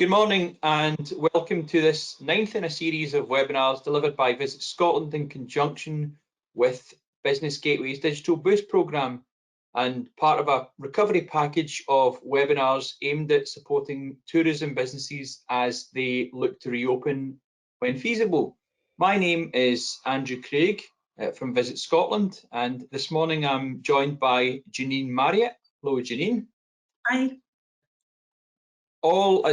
Good morning and welcome to this 9th in a series of webinars delivered by Visit Scotland in conjunction with Business Gateway's DigitalBoost programme and part of a recovery package of webinars aimed at supporting tourism businesses as they look to reopen when feasible. My name is Andrew Craig from Visit Scotland, and this morning I'm joined by Janine Marriott. Hello, Janine. Hi.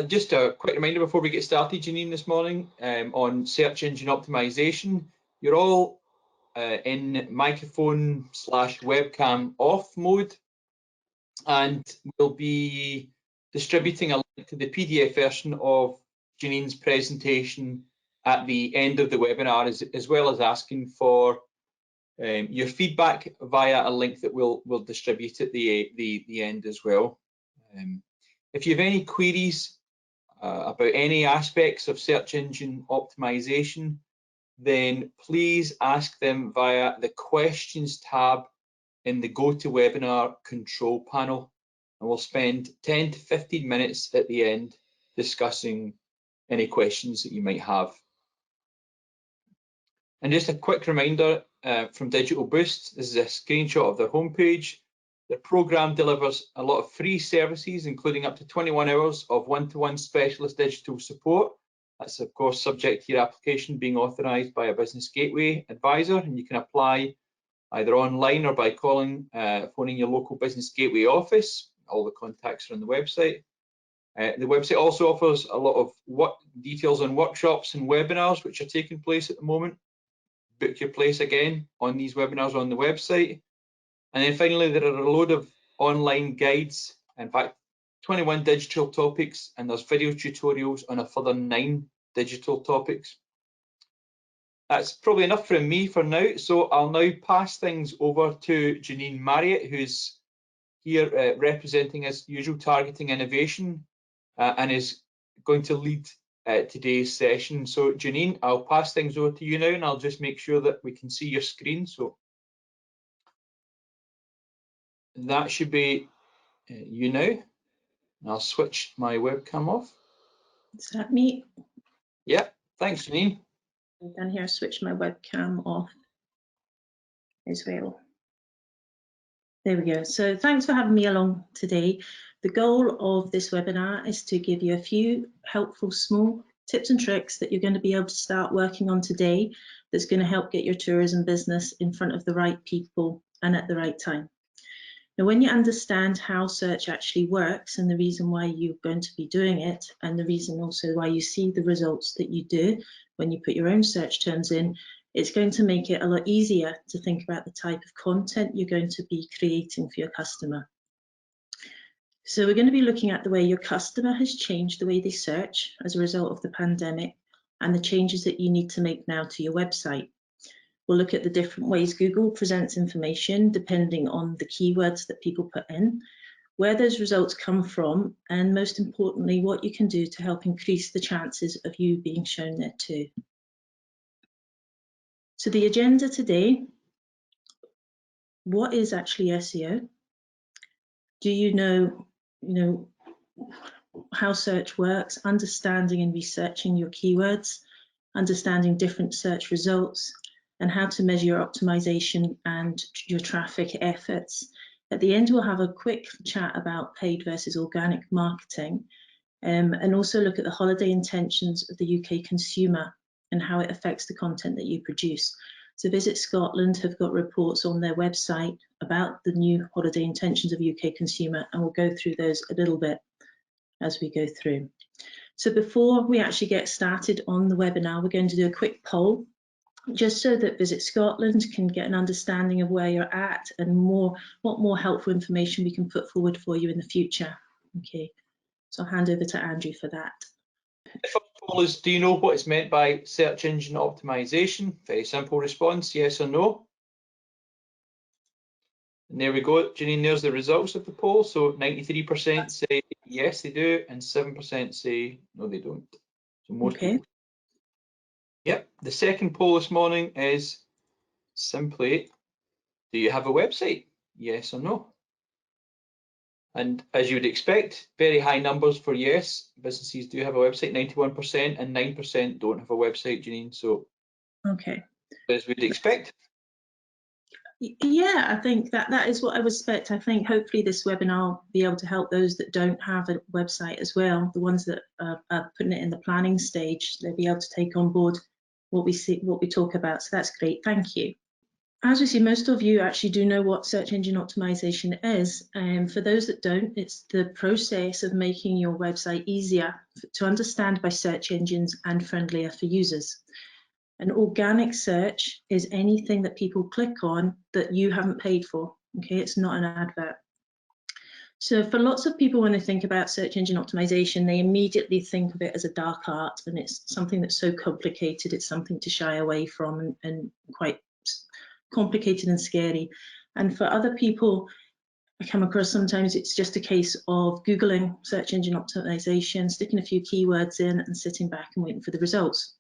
Just a quick reminder before we get started, Janine, this morning on search engine optimization. You're all in microphone/webcam off mode, and we'll be distributing a link to the PDF version of Janine's presentation at the end of the webinar, as well as asking for your feedback via a link that we'll distribute at the end as well. If you have any queries about any aspects of search engine optimization, then please ask them via the questions tab in the GoToWebinar control panel, and we'll spend 10 to 15 minutes at the end discussing any questions that you might have. And just a quick reminder from DigitalBoost, this is a screenshot of their homepage. The programme delivers a lot of free services, including up to 21 hours of one-to-one specialist digital support. That's of course subject to your application being authorised by a Business Gateway advisor, and you can apply either online or by phoning your local Business Gateway office. All the contacts are on the website. The website also offers a lot of details on workshops and webinars which are taking place at the moment. Book your place again on these webinars on the website. And then finally, there are a load of online guides, in fact 21 digital topics, and there's video tutorials on a further 9 digital topics. That's probably enough from me for now, so I'll now pass things over to Janine Marriott, who's here representing as usual targeting innovation and is going to lead today's session. So Janine, I'll pass things over to you now, and I'll just make sure that we can see your screen. So that should be you now. And I'll switch my webcam off. Is that me? Yeah, thanks, Janine. And down here, switch my webcam off as well. There we go. So thanks for having me along today. The goal of this webinar is to give you a few helpful small tips and tricks that you're going to be able to start working on today that's going to help get your tourism business in front of the right people and at the right time. Now, when you understand how search actually works and the reason why you're going to be doing it, and the reason also why you see the results that you do when you put your own search terms in, it's going to make it a lot easier to think about the type of content you're going to be creating for your customer. So we're going to be looking at the way your customer has changed the way they search as a result of the pandemic and the changes that you need to make now to your website. We'll look at the different ways Google presents information depending on the keywords that people put in, where those results come from, and most importantly, what you can do to help increase the chances of you being shown there too. So the agenda today, what is actually SEO? Do you know how search works, understanding and researching your keywords, understanding different search results, and how to measure your optimization and your traffic efforts. At the end, we'll have a quick chat about paid versus organic marketing, and also look at the holiday intentions of the UK consumer and how it affects the content that you produce. So Visit Scotland have got reports on their website about the new holiday intentions of UK consumer, and we'll go through those a little bit as we go through. So before we actually get started on the webinar, we're going to do a quick poll, just so that Visit Scotland can get an understanding of where you're at and what more helpful information we can put forward for you in the future. Okay, so I'll hand over to Andrew for that. The first poll is, do you know what is meant by search engine optimization? Very simple response, yes or no. And there we go, Janine, there's the results of the poll. So 93% say yes, they do, and 7% say no, they don't. So most people. Yep, the second poll this morning is simply, do you have a website? Yes or no? And as you would expect, very high numbers for yes, businesses do have a website, 91%, and 9% don't have a website, Janine. So, okay, as we'd expect. Yeah, I think that is what I would expect. I think hopefully this webinar will be able to help those that don't have a website as well. The ones that are putting it in the planning stage, they'll be able to take on board what we talk about. So that's great. Thank you. As we see, most of you actually do know what search engine optimization is. And for those that don't, it's the process of making your website easier to understand by search engines and friendlier for users. An organic search is anything that people click on that you haven't paid for. Okay, it's not an advert. So for lots of people, when they think about search engine optimization, they immediately think of it as a dark art, and it's something that's so complicated, it's something to shy away from and quite complicated and scary. And for other people, I come across sometimes it's just a case of Googling search engine optimization, sticking a few keywords in and sitting back and waiting for the results.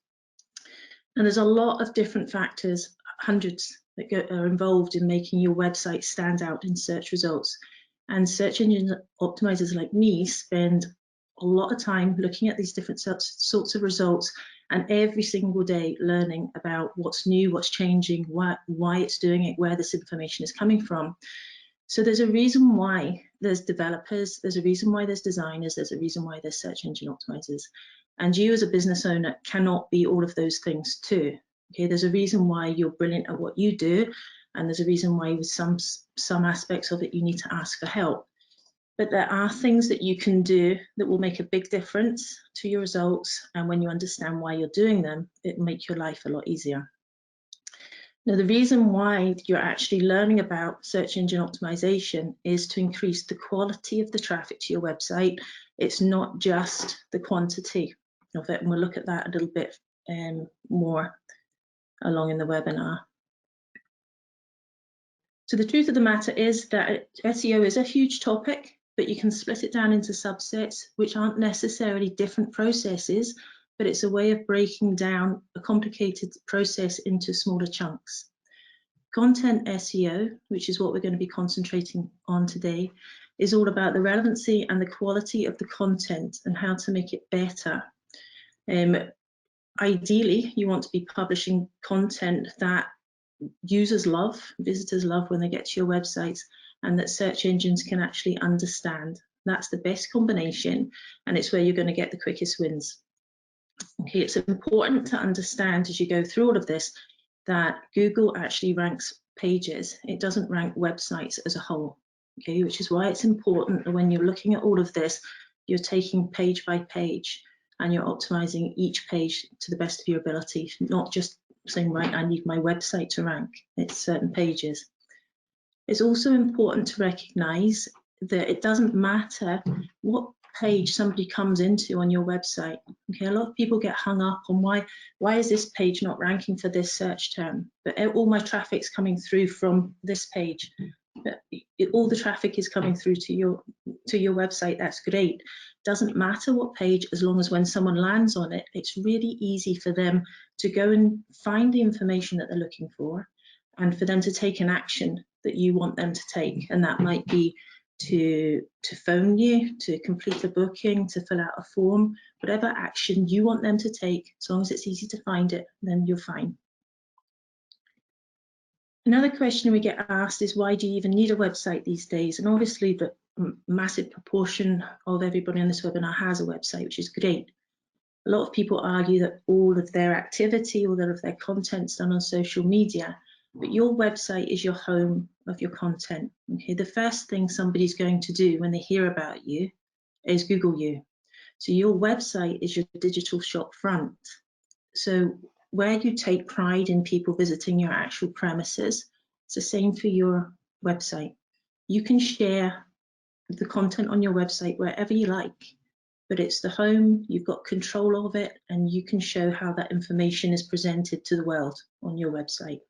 And there's a lot of different factors, hundreds that are involved in making your website stand out in search results. And search engine optimizers like me spend a lot of time looking at these different sorts of results and every single day learning about what's new, what's changing, why it's doing it, where this information is coming from. So there's a reason why there's developers, there's a reason why there's designers, there's a reason why there's search engine optimizers. And you as a business owner cannot be all of those things too. Okay, there's a reason why you're brilliant at what you do, and there's a reason why with some aspects of it you need to ask for help. But there are things that you can do that will make a big difference to your results, and when you understand why you're doing them, it will make your life a lot easier. Now, the reason why you're actually learning about search engine optimization is to increase the quality of the traffic to your website. It's not just the quantity of it, and we'll look at that a little bit more along in the webinar. So the truth of the matter is that SEO is a huge topic, but you can split it down into subsets, which aren't necessarily different processes, but it's a way of breaking down a complicated process into smaller chunks. Content SEO, which is what we're going to be concentrating on today, is all about the relevancy and the quality of the content and how to make it better. Ideally, you want to be publishing content that users love, visitors love when they get to your websites, and that search engines can actually understand. That's the best combination, and it's where you're going to get the quickest wins. Okay, it's important to understand as you go through all of this that Google actually ranks pages. It doesn't rank websites as a whole, okay, which is why it's important that when you're looking at all of this, you're taking page by page and you're optimizing each page to the best of your ability, not just saying, right, I need my website to rank. It's certain pages. It's also important to recognize that it doesn't matter what page somebody comes into on your website. Okay, a lot of people get hung up on why is this page not ranking for this search term, but all my traffic's coming through from this page. But all the traffic is coming through to your website. That's great. Doesn't matter what page, as long as when someone lands on it, it's really easy for them to go and find the information that they're looking for, and for them to take an action that you want them to take. And that might be to phone you, to complete a booking, to fill out a form, whatever action you want them to take, as long as it's easy to find it, then you're fine. Another question we get asked is, why do you even need a website these days? And obviously the massive proportion of everybody on this webinar has a website, which is great. A lot of people argue that all of their activity, all of their content's done on social media, but your website is your home of your content. Okay, the first thing somebody's going to do when they hear about you is Google you. So your website is your digital shop front. So where you take pride in people visiting your actual premises, it's the same for your website. You can share the content on your website wherever you like, but it's the home, you've got control of it, and you can show how that information is presented to the world on your website.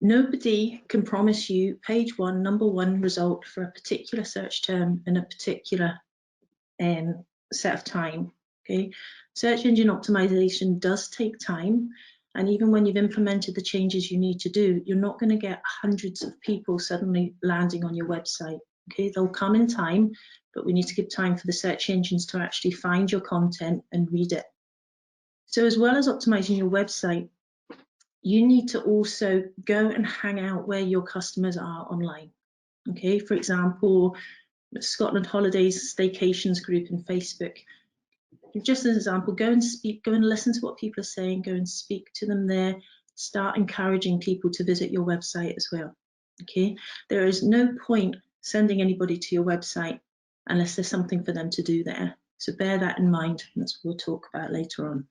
Nobody can promise you page one, number one result for a particular search term in a particular set of time. Okay, search engine optimization does take time, and even when you've implemented the changes you need to do, you're not going to get hundreds of people suddenly landing on your website. Okay, they'll come in time, but we need to give time for the search engines to actually find your content and read it. So as well as optimizing your website, you need to also go and hang out where your customers are online. Okay, for example, Scotland Holidays Staycations group in Facebook. Just as an example, go and listen to what people are saying, go and speak to them there, start encouraging people to visit your website as well. Okay, there is no point sending anybody to your website unless there's something for them to do there. So bear that in mind, and that's what we'll talk about later on.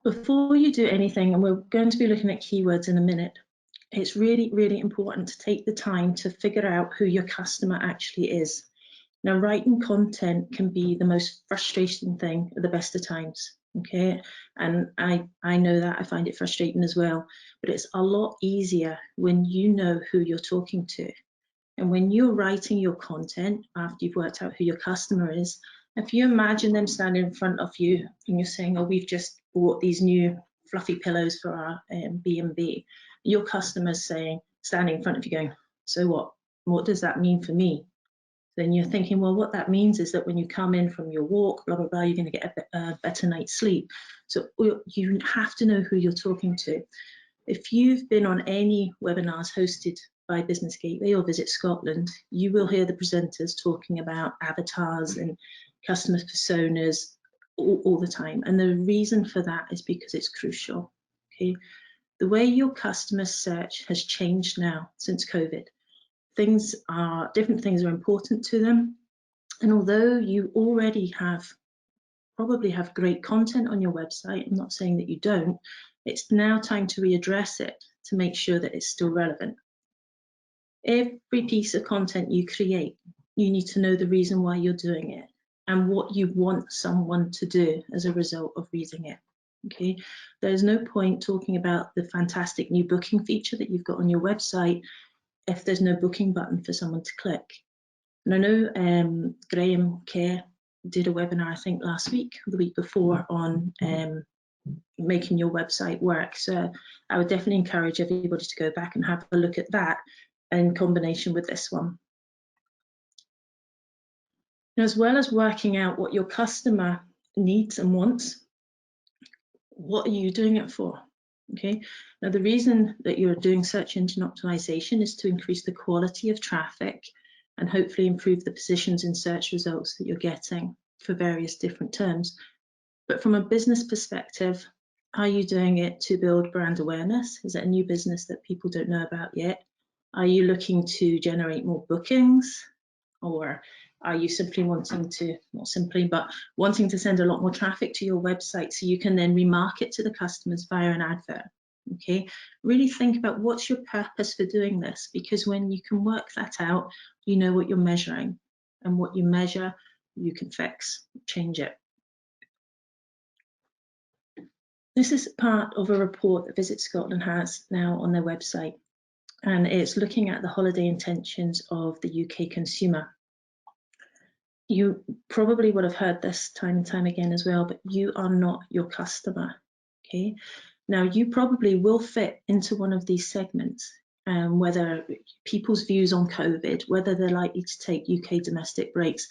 Before you do anything, and we're going to be looking at keywords in a minute, it's really, really important to take the time to figure out who your customer actually is. Now, writing content can be the most frustrating thing at the best of times, okay? And I know that, I find it frustrating as well, but it's a lot easier when you know who you're talking to. And when you're writing your content, after you've worked out who your customer is, if you imagine them standing in front of you and you're saying, oh, we've just bought these new fluffy pillows for our B&B, your customer's saying, standing in front of you going, so what? What does that mean for me? Then you're thinking, well, what that means is that when you come in from your walk, blah, blah, blah, you're going to get a better night's sleep. So you have to know who you're talking to. If you've been on any webinars hosted by Business Gateway or Visit Scotland, you will hear the presenters talking about avatars and customer personas all the time. And the reason for that is because it's crucial. Okay, the way your customers search has changed now since COVID. Different things are important to them. And although you already probably have great content on your website, I'm not saying that you don't, it's now time to readdress it to make sure that it's still relevant. Every piece of content you create, you need to know the reason why you're doing it and what you want someone to do as a result of reading it. Okay, there's no point talking about the fantastic new booking feature that you've got on your website if there's no booking button for someone to click. And I know Graham Kerr did a webinar, I think last week, or the week before, on making your website work. So I would definitely encourage everybody to go back and have a look at that in combination with this one. Now, as well as working out what your customer needs and wants, what are you doing it for? Okay, now the reason that you're doing search engine optimization is to increase the quality of traffic and hopefully improve the positions in search results that you're getting for various different terms. But from a business perspective, are you doing it to build brand awareness? Is it a new business that people don't know about yet? Are you looking to generate more bookings? Or are you simply wanting to, not simply, but wanting to send a lot more traffic to your website so you can then remarket to the customers via an advert? Okay, really think about what's your purpose for doing this, because when you can work that out, you know what you're measuring, and what you measure, you can fix, change it. This is part of a report that Visit Scotland has now on their website, and it's looking at the holiday intentions of the UK consumer. You probably would have heard this time and time again as well, but you are not your customer, okay? Now, you probably will fit into one of these segments, whether people's views on COVID, whether they're likely to take UK domestic breaks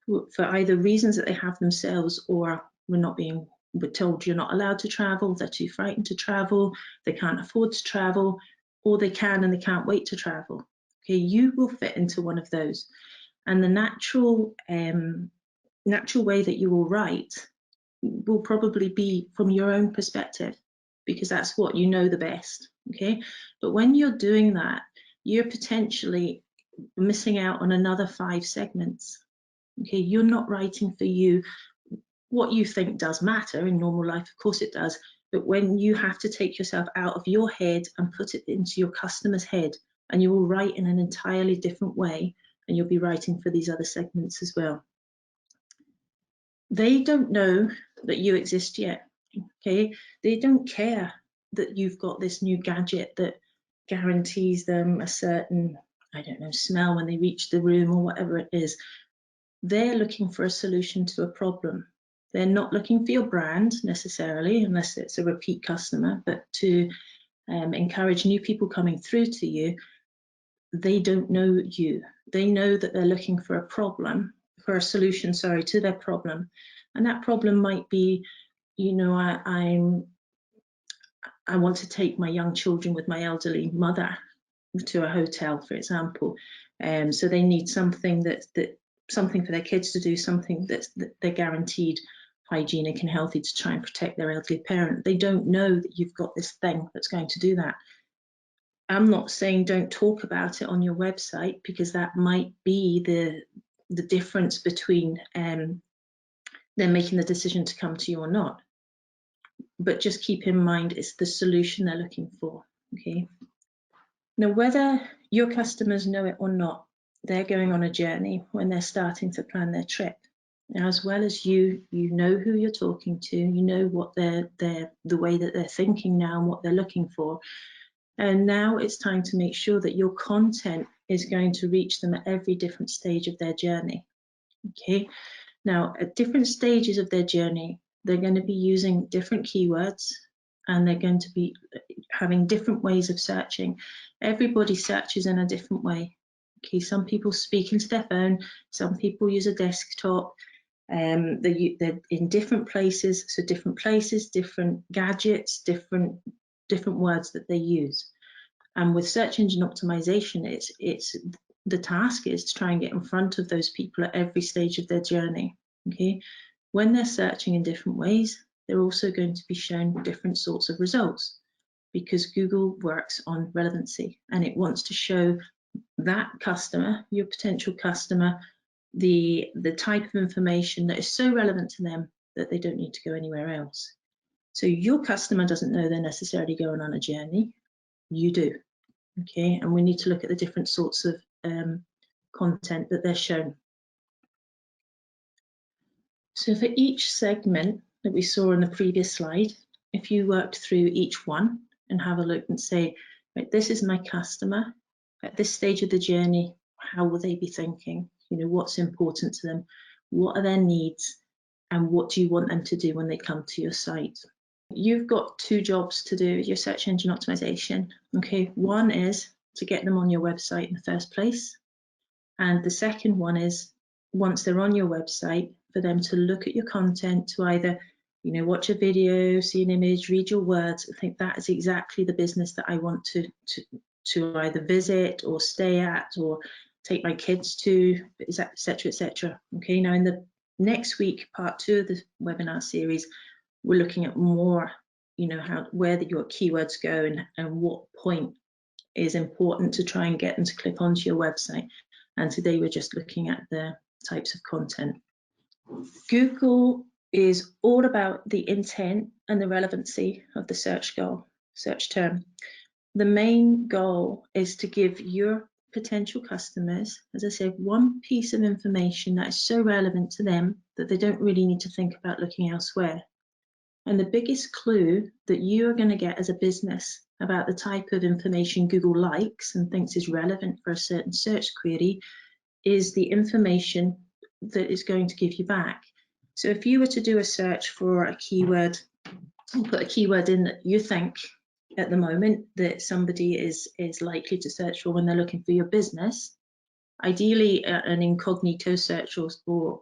for either reasons that they have themselves, or we're told you're not allowed to travel, they're too frightened to travel, they can't afford to travel, or they can and they can't wait to travel. Okay, you will fit into one of those. And the natural way that you will write will probably be from your own perspective, because that's what you know the best, okay? But when you're doing that, you're potentially missing out on another 5 segments, okay? You're not writing for you. What you think does matter in normal life, of course it does, but when you have to take yourself out of your head and put it into your customer's head, and you will write in an entirely different way, and you'll be writing for these other segments as well. They don't know that you exist yet, okay? They don't care that you've got this new gadget that guarantees them a certain, I don't know, smell when they reach the room or whatever it is. They're looking for a solution to a problem. They're not looking for your brand necessarily, unless it's a repeat customer, but to encourage new people coming through to you. they don't know you. They know that they're looking for a problem, for a solution, sorry, to their problem. And that problem might be, you know, I want to take my young children with my elderly mother to a hotel, for example. So they need something something for their kids to do, something that they're guaranteed hygienic and healthy to try and protect their elderly parent. They don't know that you've got this thing that's going to do that. I'm not saying don't talk about it on your website, because that might be the difference between them making the decision to come to you or not. But just keep in mind it's the solution they're looking for. Okay. Now, whether your customers know it or not, they're going on a journey when they're starting to plan their trip. Now, as well as you know who you're talking to, you know what the way that they're thinking now and what they're looking for. And now it's time to make sure that your content is going to reach them at every different stage of their journey. Okay. Now, at different stages of their journey, they're going to be using different keywords, and they're going to be having different ways of searching. Everybody searches in a different way. Okay, some people speak into their phone, some people use a desktop. They're in different places, so different places, different gadgets, different words that they use. And with search engine optimization, it's the task is to try and get in front of those people at every stage of their journey. Okay, when they're searching in different ways, they're also going to be shown different sorts of results, because Google works on relevancy and it wants to show that customer, your potential customer, the type of information that is so relevant to them that they don't need to go anywhere else. So your customer doesn't know they're necessarily going on a journey. You do. Okay, and we need to look at the different sorts of content that they're shown. So for each segment that we saw in the previous slide, if you worked through each one and have a look and say, right, this is my customer at this stage of the journey, how will they be thinking? You know, what's important to them? What are their needs? And what do you want them to do when they come to your site? You've got two jobs to do with your search engine optimization. Okay, one is to get them on your website in the first place. And the second one is, once they're on your website, for them to look at your content, to either, you know, watch a video, see an image, read your words, and think that is exactly the business that I want to either visit or stay at or take my kids to, etc., etc. Okay, now in the next week, part 2 of the webinar series, we're looking at more, you know, where your keywords go and what point is important to try and get them to click onto your website. And today we're just looking at the types of content. Google is all about the intent and the relevancy of the search term. The main goal is to give your potential customers, as I said, one piece of information that is so relevant to them that they don't really need to think about looking elsewhere. And the biggest clue that you are going to get as a business about the type of information Google likes and thinks is relevant for a certain search query is the information that is going to give you back. So if you were to do a search for a keyword and put a keyword in that you think at the moment that somebody is likely to search for when they're looking for your business, ideally an incognito search or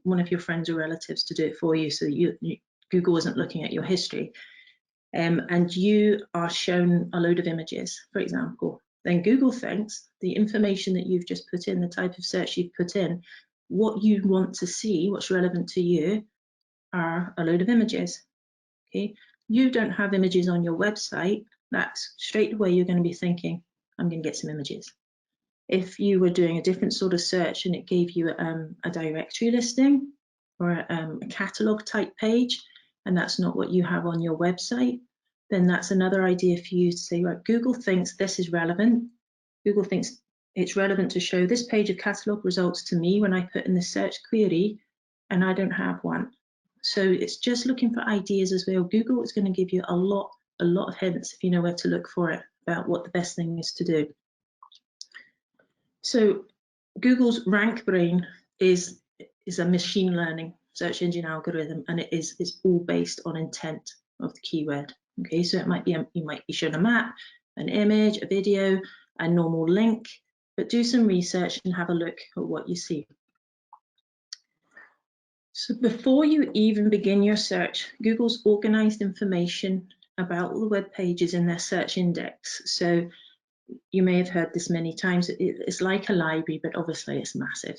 one of your friends or relatives to do it for you, so that Google isn't looking at your history, and you are shown a load of images, for example, then Google thinks the information that you've just put in, the type of search you've put in, what you want to see, what's relevant to you, are a load of images. Okay, you don't have images on your website, that's straight away you're going to be thinking, I'm going to get some images. If you were doing a different sort of search and it gave you a directory listing or a catalog type page, and that's not what you have on your website, then that's another idea for you to say, right, Google thinks this is relevant. Google thinks it's relevant to show this page of catalog results to me when I put in the search query, and I don't have one. So it's just looking for ideas as well. Google is going to give you a lot of hints if you know where to look for it about what the best thing is to do. So Google's rank brain is a machine learning search engine algorithm, and it's all based on intent of the keyword. Okay, so it might be you might be shown a map, an image, a video, a normal link, but do some research and have a look at what you see. So before you even begin your search, Google's organized information about all the web pages in their search index. So you may have heard this many times. It's like a library, but obviously it's massive.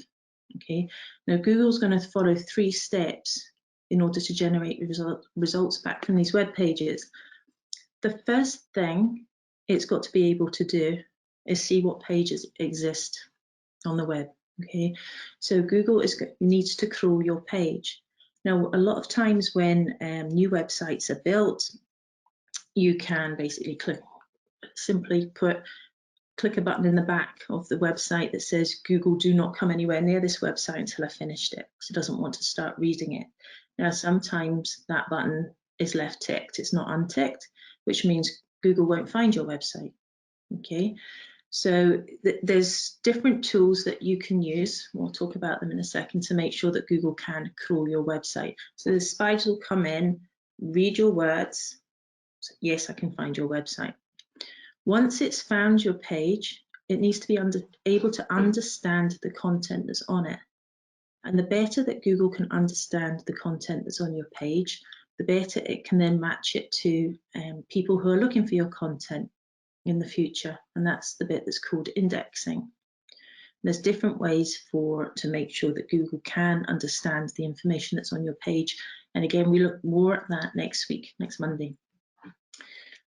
Okay. Now Google's going to follow 3 steps in order to generate results back from these web pages. The first thing it's got to be able to do is see what pages exist on the web. Okay, so Google needs to crawl your page. Now, a lot of times when new websites are built, you can basically click a button in the back of the website that says, Google, do not come anywhere near this website until I've finished it, because it doesn't want to start reading it. Now, sometimes that button is left ticked, it's not unticked, which means Google won't find your website. Okay, so there's different tools that you can use. We'll talk about them in a second to make sure that Google can crawl your website. So the spiders will come in, read your words. So, yes, I can find your website. Once it's found your page, it needs to be able to understand the content that's on it. And the better that Google can understand the content that's on your page, the better it can then match it to people who are looking for your content in the future, and that's the bit that's called indexing. There's different ways to make sure that Google can understand the information that's on your page, and again we look more at that next week, next Monday.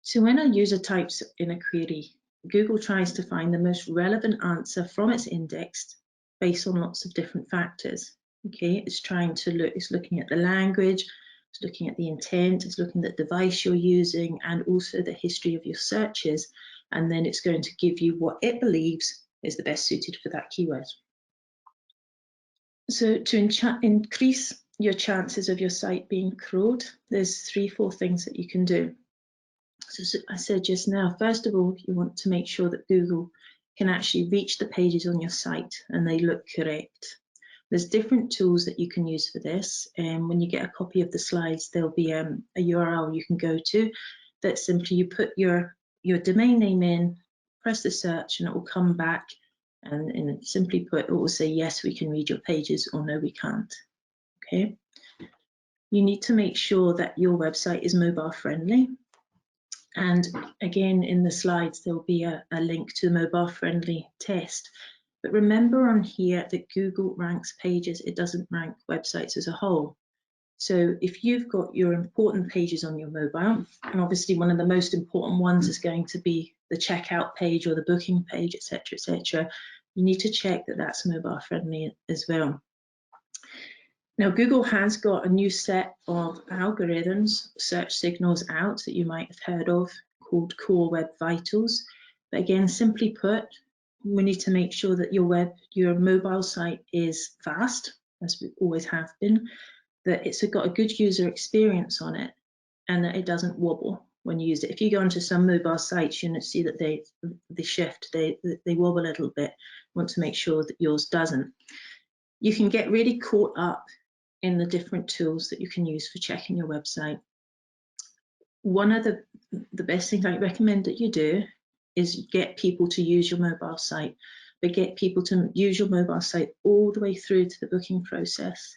So when a user types in a query, Google tries to find the most relevant answer from its index based on lots of different factors. Okay, it's looking at the language, it's looking at the intent, it's looking at the device you're using, and also the history of your searches. And then it's going to give you what it believes is the best suited for that keyword. So to increase your chances of your site being crawled, there's 3-4 things that you can do. So I said just now, first of all, you want to make sure that Google can actually reach the pages on your site and they look correct. There's different tools that you can use for this, and when you get a copy of the slides, there'll be a URL you can go to that simply you put your domain name in, press the search, and it will come back, and simply put, it will say, yes, we can read your pages, or no, we can't. Okay. You need to make sure that your website is mobile friendly. And again, in the slides, there'll be a link to the mobile friendly test. But remember on here that Google ranks pages, it doesn't rank websites as a whole. So if you've got your important pages on your mobile, and obviously one of the most important ones is going to be the checkout page or the booking page, etc., you need to check that that's mobile friendly as well. Now, Google has got a new set of algorithms, search signals out that you might have heard of, called Core Web Vitals. But again, simply put, we need to make sure that your mobile site is fast, as we always have been, that it's got a good user experience on it, and that it doesn't wobble when you use it. If you go onto some mobile sites, you're going to see that they shift, they wobble a little bit. You want to make sure that yours doesn't. You can get really caught up in the different tools that you can use for checking your website. One of the best things I recommend that you do is get people to use your mobile site, but get people to use your mobile site all the way through to the booking process.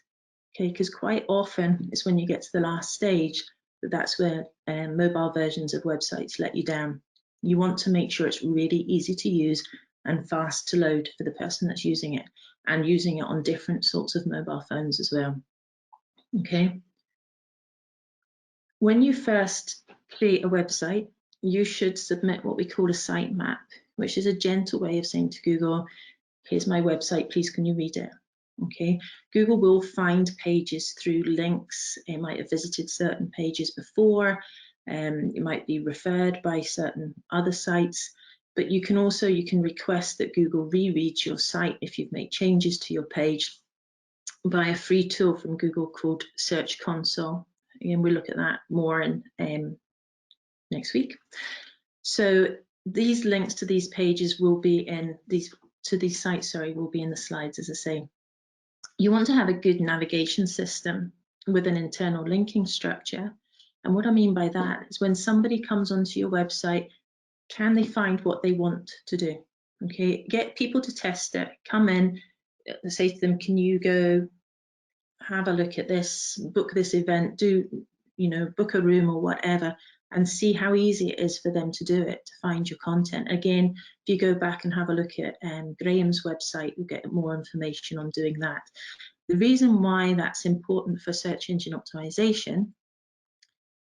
Okay, because quite often it's when you get to the last stage that's where mobile versions of websites let you down. You want to make sure it's really easy to use and fast to load for the person that's using it, and using it on different sorts of mobile phones as well. Okay. When you first create a website, you should submit what we call a site map, which is a gentle way of saying to Google, here's my website, please can you read it? Okay. Google will find pages through links. It might have visited certain pages before. It might be referred by certain other sites, but you can request that Google rereads your site if you've made changes to your page by a free tool from Google called Search Console. Again, we'll look at that more in next week. So these links to these pages will be in these sites, will be in the slides, as I say. You want to have a good navigation system with an internal linking structure. And what I mean by that is when somebody comes onto your website, can they find what they want to do? Okay, get people to test it, come in, say to them, can you go have a look at this, book this event, do, you know, book a room or whatever, and see how easy it is for them to do it, to find your content. Again, if you go back and have a look at Graham's website, you'll get more information on doing that. The reason why that's important for search engine optimization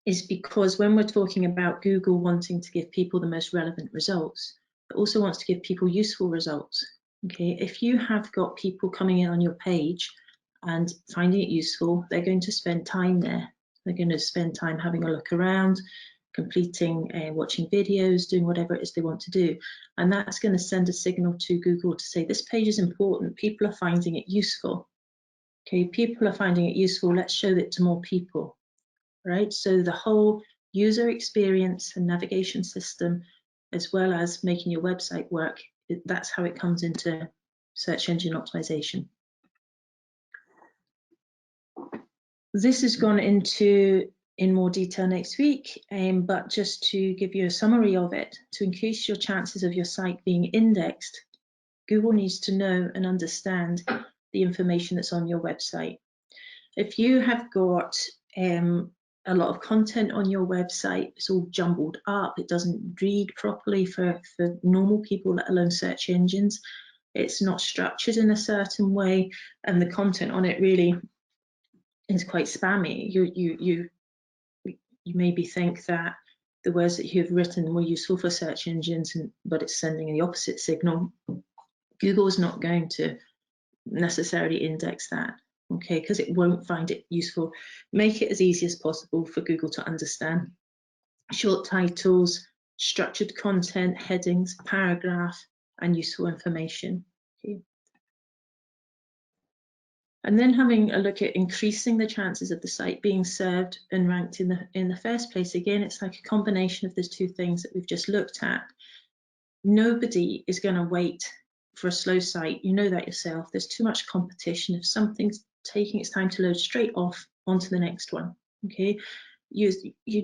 is because when we're talking about Google wanting to give people the most relevant results, it also wants to give people useful results. Okay, if you have got people coming in on your page and finding it useful, they're going to spend time there. They're going to spend time having a look around, completing, watching videos, doing whatever it is they want to do. And that's going to send a signal to Google to say, this page is important, people are finding it useful. Okay, people are finding it useful, let's show it to more people. Right, so the whole user experience and navigation system, as well as making your website work, that's how it comes into search engine optimization. This has gone into in more detail next week, but just to give you a summary of it, to increase your chances of your site being indexed, Google needs to know and understand the information that's on your website. If you have got a lot of content on your website, it's all jumbled up, it doesn't read properly for normal people, let alone search engines, it's not structured in a certain way, and the content on it really is quite spammy. You maybe think that the words that you've written were useful for search engines, but it's sending the opposite signal. Google is not going to necessarily index that, okay, because it won't find it useful. Make it as easy as possible for Google to understand. Short titles, structured content, headings, paragraph, and useful information. Okay. And then having a look at increasing the chances of the site being served and ranked in the first place. Again, it's like a combination of those two things that we've just looked at. Nobody is going to wait for a slow site. You know that yourself. There's too much competition. If something's taking its time to load, straight off onto the next one. Okay, you're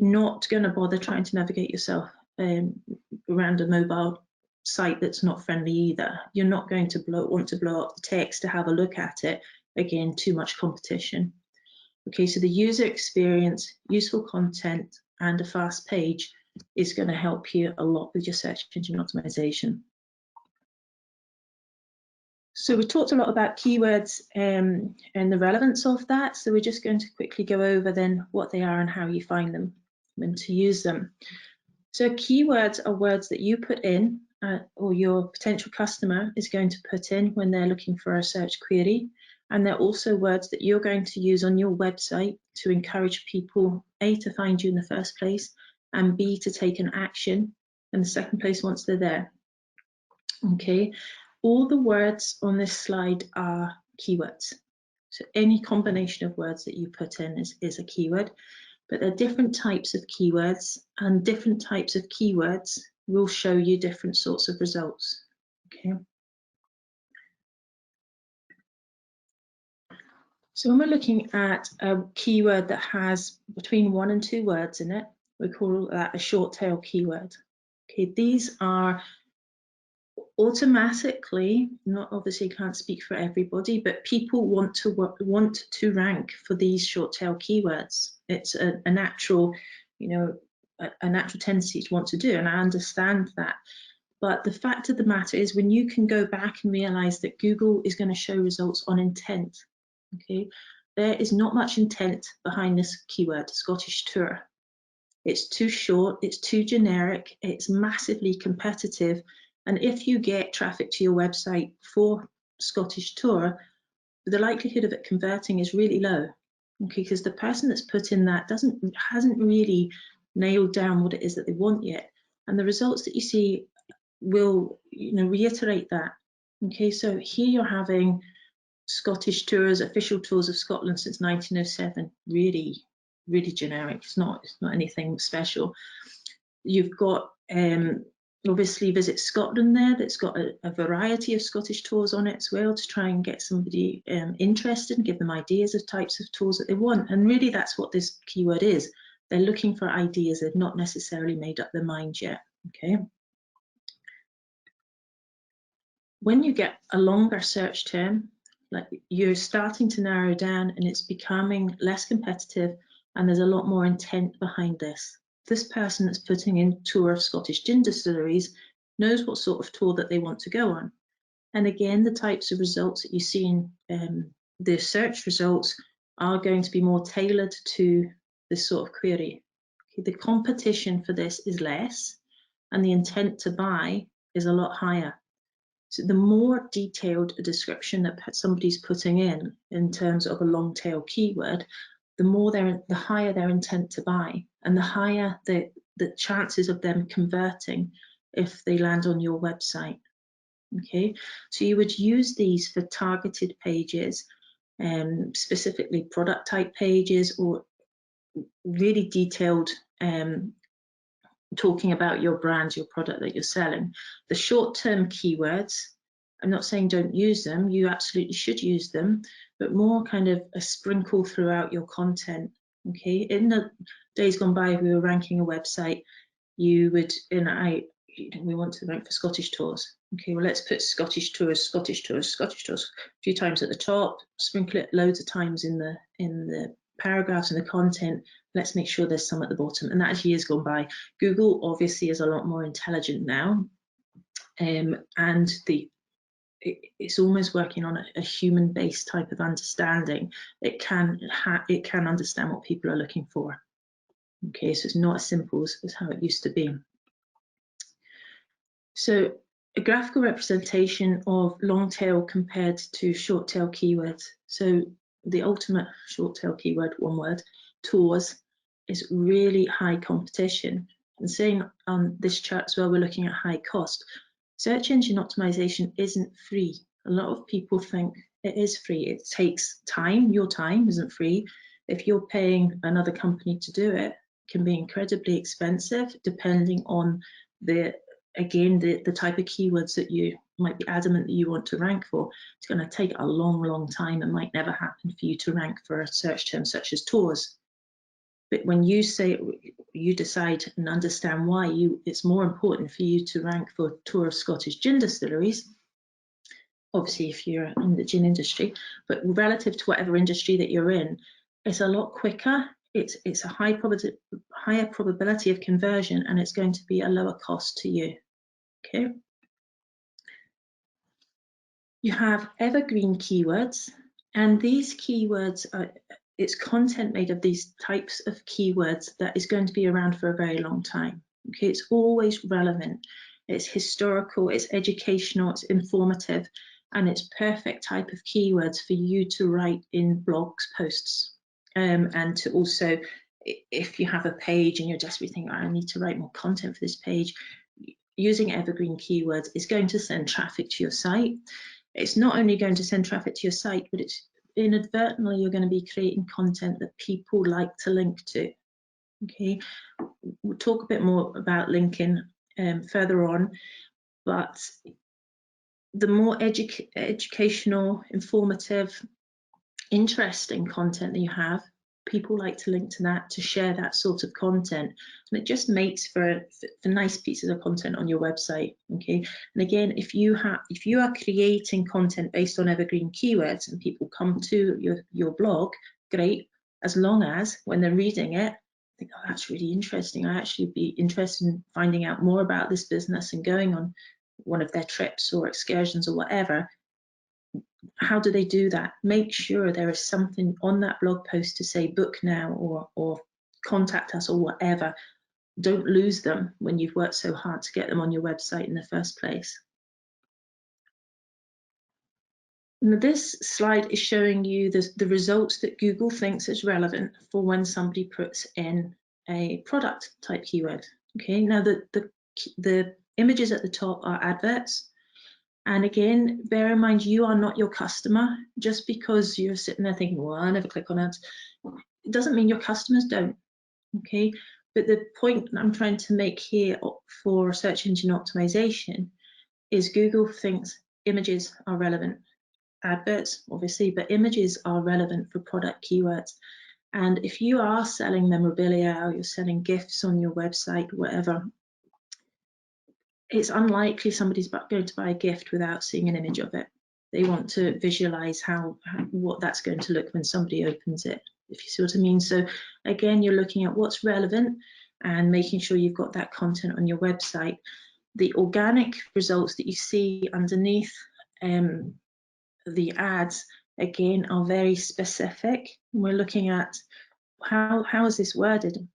not going to bother trying to navigate yourself around a mobile site that's not friendly either. You're not going to want to blow up the text to have a look at it. Again, too much competition. Okay, so the user experience, useful content, and a fast page is going to help you a lot with your search engine optimization. So we talked a lot about keywords and the relevance of that. So we're just going to quickly go over then what they are and how you find them and to use them. So keywords are words that you put in or your potential customer is going to put in when they're looking for a search query. And they're also words that you're going to use on your website to encourage people, A, to find you in the first place, and B, to take an action in the second place once they're there. Okay, all the words on this slide are keywords. So any combination of words that you put in is a keyword, but there are different types of keywords, and different types of keywords will show you different sorts of results. Okay. So when we're looking at a keyword that has between 1 and 2 words in it, we call that a short tail keyword. Okay, these are automatically, not obviously can't speak for everybody, but people want to rank for these short tail keywords. It's a natural, you know, a natural tendency to want to do, and I understand that. But the fact of the matter is, when you can go back and realize that Google is going to show results on intent, okay, there is not much intent behind this keyword, Scottish tour. It's too short, it's too generic, it's massively competitive. And if you get traffic to your website for Scottish tour, the likelihood of it converting is really low, okay, because the person that's put in that hasn't really nailed down what it is that they want yet. And the results that you see will, you know, reiterate that. Okay, so here you're having Scottish tours, official tours of Scotland since 1907. Really generic. It's not anything special. You've got obviously Visit Scotland there, that's got a variety of Scottish tours on it as well, to try and get somebody interested and give them ideas of types of tours that they want. And really that's what this keyword is. They're looking for ideas. They've not necessarily made up their mind yet. Okay. when you get a longer search term, like you're starting to narrow down and it's becoming less competitive and there's a lot more intent behind this. This person that's putting in tour of Scottish gin distilleries knows what sort of tour that they want to go on. And again, the types of results that you see in the search results are going to be more tailored to this sort of query. Okay, the competition for this is less and the intent to buy is a lot higher. So the more detailed a description that somebody's putting in terms of a long tail keyword, the higher their intent to buy and the higher the chances of them converting if they land on your website. Okay, so you would use these for targeted pages, specifically product type pages, or really detailed talking about your brand, your product that you're selling. The short-term keywords, I'm not saying don't use them, you absolutely should use them, but more kind of a sprinkle throughout your content. Okay, in the days gone by, we were ranking a website, you would, we want to rank for Scottish tours. Okay, well, let's put Scottish tours, Scottish tours, Scottish tours a few times at the top, sprinkle it loads of times in the paragraphs and the content. Let's make sure there's some at the bottom. And that as years gone by. Google obviously is a lot more intelligent now, and it's almost working on a human-based type of understanding. It can understand what people are looking for. Okay, so it's not as simple as how it used to be. So a graphical representation of long tail compared to short tail keywords. So the ultimate short tail keyword, one word, tours, is really high competition. And saying on this chart as well, we're looking at high cost. Search engine optimization isn't free. A lot of people think it is free. It takes time. Your time isn't free. If you're paying another company to do it, it can be incredibly expensive depending on the type of keywords that you might be adamant that you want to rank for. It's going to take a long time and might never happen for you to rank for a search term such as tours. But when you decide and understand why it's more important for you to rank for tour of Scottish gin distilleries, obviously if you're in the gin industry, but relative to whatever industry that you're in, it's a lot quicker. It's a higher probability of conversion, and it's going to be a lower cost to you. Okay. You have evergreen keywords, and these keywords it's content made of these types of keywords that is going to be around for a very long time. Okay, it's always relevant. It's historical, it's educational, it's informative, and it's perfect type of keywords for you to write in blogs posts. And to also, if you have a page and you're desperately thinking, I need to write more content for this page, using evergreen keywords is going to send traffic to your site. It's not only going to send traffic to your site, but it's inadvertently you're going to be creating content that people like to link to. Okay, we'll talk a bit more about linking further on, but the more educational, informative, interesting content that you have, people like to link to that, to share that sort of content, and it just makes for nice pieces of content on your website. Okay, and again, if you are creating content based on evergreen keywords and people come to your blog, great, as long as when they're reading it, think, oh, that's really interesting, I actually be interested in finding out more about this business and going on one of their trips or excursions or whatever. How do they do that? Make sure there is something on that blog post to say book now or contact us or whatever. Don't lose them when you've worked so hard to get them on your website in the first place. Now, this slide is showing you the results that Google thinks is relevant for when somebody puts in a product type keyword. Okay, now the images at the top are adverts. And again, bear in mind, you are not your customer. Just because you're sitting there thinking, well, I never click on ads, it doesn't mean your customers don't, okay? But the point I'm trying to make here for search engine optimization is Google thinks images are relevant. Adverts, obviously, but images are relevant for product keywords. And if you are selling memorabilia or you're selling gifts on your website, whatever, it's unlikely somebody's going to buy a gift without seeing an image of it. They want to visualize what that's going to look when somebody opens it, if you see what I mean. So again, you're looking at what's relevant and making sure you've got that content on your website. The organic results that you see underneath the ads, again, are very specific. We're looking at how is this worded?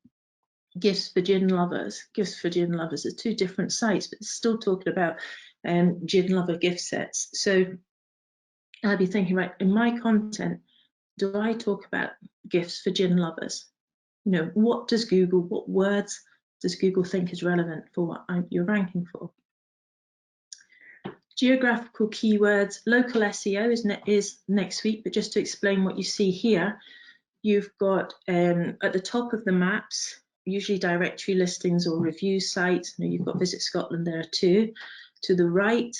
Gifts for gin lovers. Gifts for gin lovers are two different sites, but it's still talking about gin lover gift sets. So I'll be thinking, right, in my content, do I talk about gifts for gin lovers? You know, what words does Google think is relevant for what you're ranking for? Geographical keywords, local SEO is next week, but just to explain what you see here, you've got at the top of the maps, usually directory listings or review sites. Now you've got Visit Scotland there too. To the right,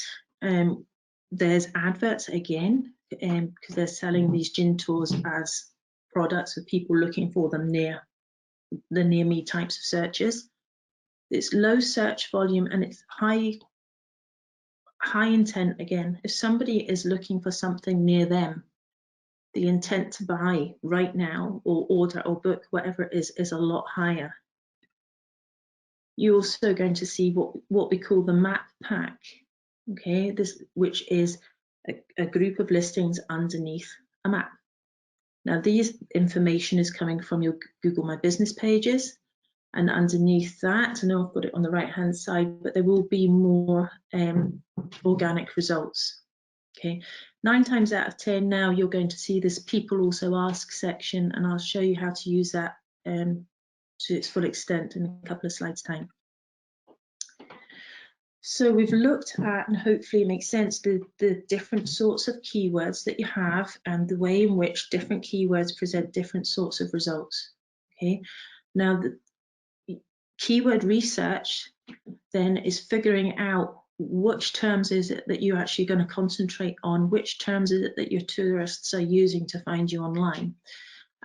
there's adverts again, because they're selling these gin tours as products with people looking for them near the near me types of searches. It's low search volume and it's high intent again. If somebody is looking for something near them, the intent to buy right now or order or book, whatever it is a lot higher. You're also going to see what we call the map pack, okay, which is a group of listings underneath a map. Now, these information is coming from your Google My Business pages, and underneath that, I know I've got it on the right-hand side, but there will be more organic results. Okay, 9 times out of 10 now you're going to see this people also ask section, and I'll show you how to use that to its full extent in a couple of slides time. So we've looked at, and hopefully it makes sense, the different sorts of keywords that you have and the way in which different keywords present different sorts of results. Okay, now the keyword research then is figuring out which terms is it that you're actually going to concentrate on, which terms is it that your tourists are using to find you online.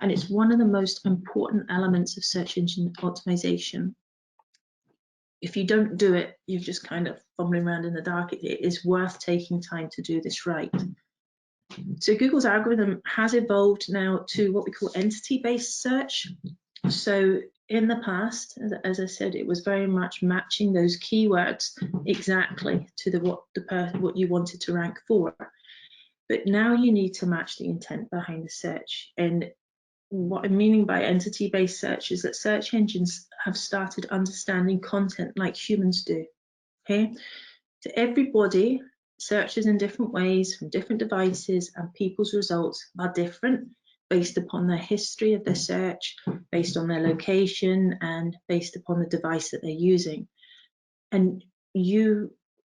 And it's one of the most important elements of search engine optimization. If you don't do it, you're just kind of fumbling around in the dark. It is worth taking time to do this right. So Google's algorithm has evolved now to what we call entity-based search. So in the past, as I said, it was very much matching those keywords exactly to what you wanted to rank for. But now you need to match the intent behind the search. And what I'm meaning by entity-based search is that search engines have started understanding content like humans do. Okay, so everybody searches in different ways from different devices, and people's results are different based upon their history of their search, based on their location, and based upon the device that they're using. And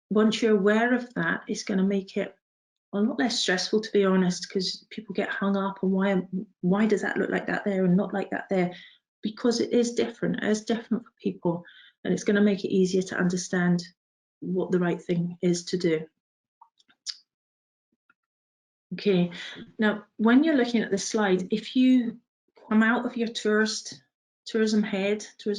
once you're aware of that, it's going to make it a lot less stressful, to be honest, because people get hung up on why does that look like that there and not like that there, because it is different. It is different for people, and it's going to make it easier to understand what the right thing is to do. Okay, now when you're looking at this slide, if you come out of your tourism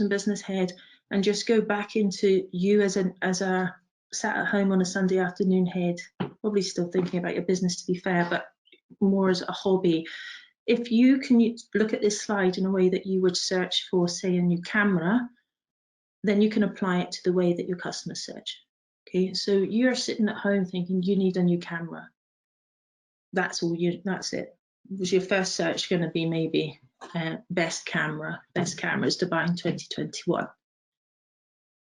business head, and just go back into you as a sat at home on a Sunday afternoon head, probably still thinking about your business to be fair, but more as a hobby. If you can look at this slide in a way that you would search for, say, a new camera, then you can apply it to the way that your customers search. Okay, so you're sitting at home thinking you need a new camera. That's it. Was your first search going to be maybe best cameras to buy in 2021?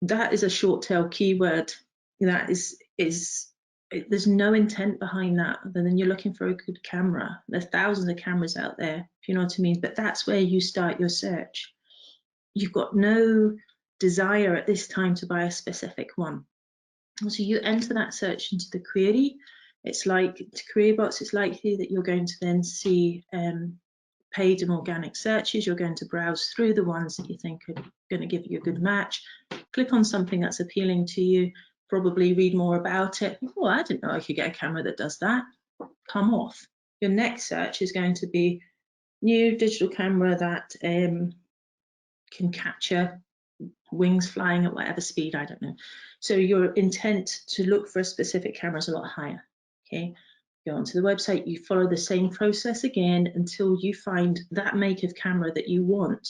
That is a short tail keyword. That there's no intent behind that other than you're looking for a good camera. There's thousands of cameras out there, if you know what I mean, but that's where you start your search. You've got no desire at this time to buy a specific one. So you enter that search into the query. It's like to query box, it's likely that you're going to then see paid and organic searches. You're going to browse through the ones that you think are going to give you a good match. Click on something that's appealing to you, probably read more about it. Oh, I didn't know I could get a camera that does that. Come off. Your next search is going to be new digital camera that can capture wings flying at whatever speed, I don't know. So your intent to look for a specific camera is a lot higher. Okay, go onto the website, you follow the same process again until you find that make of camera that you want.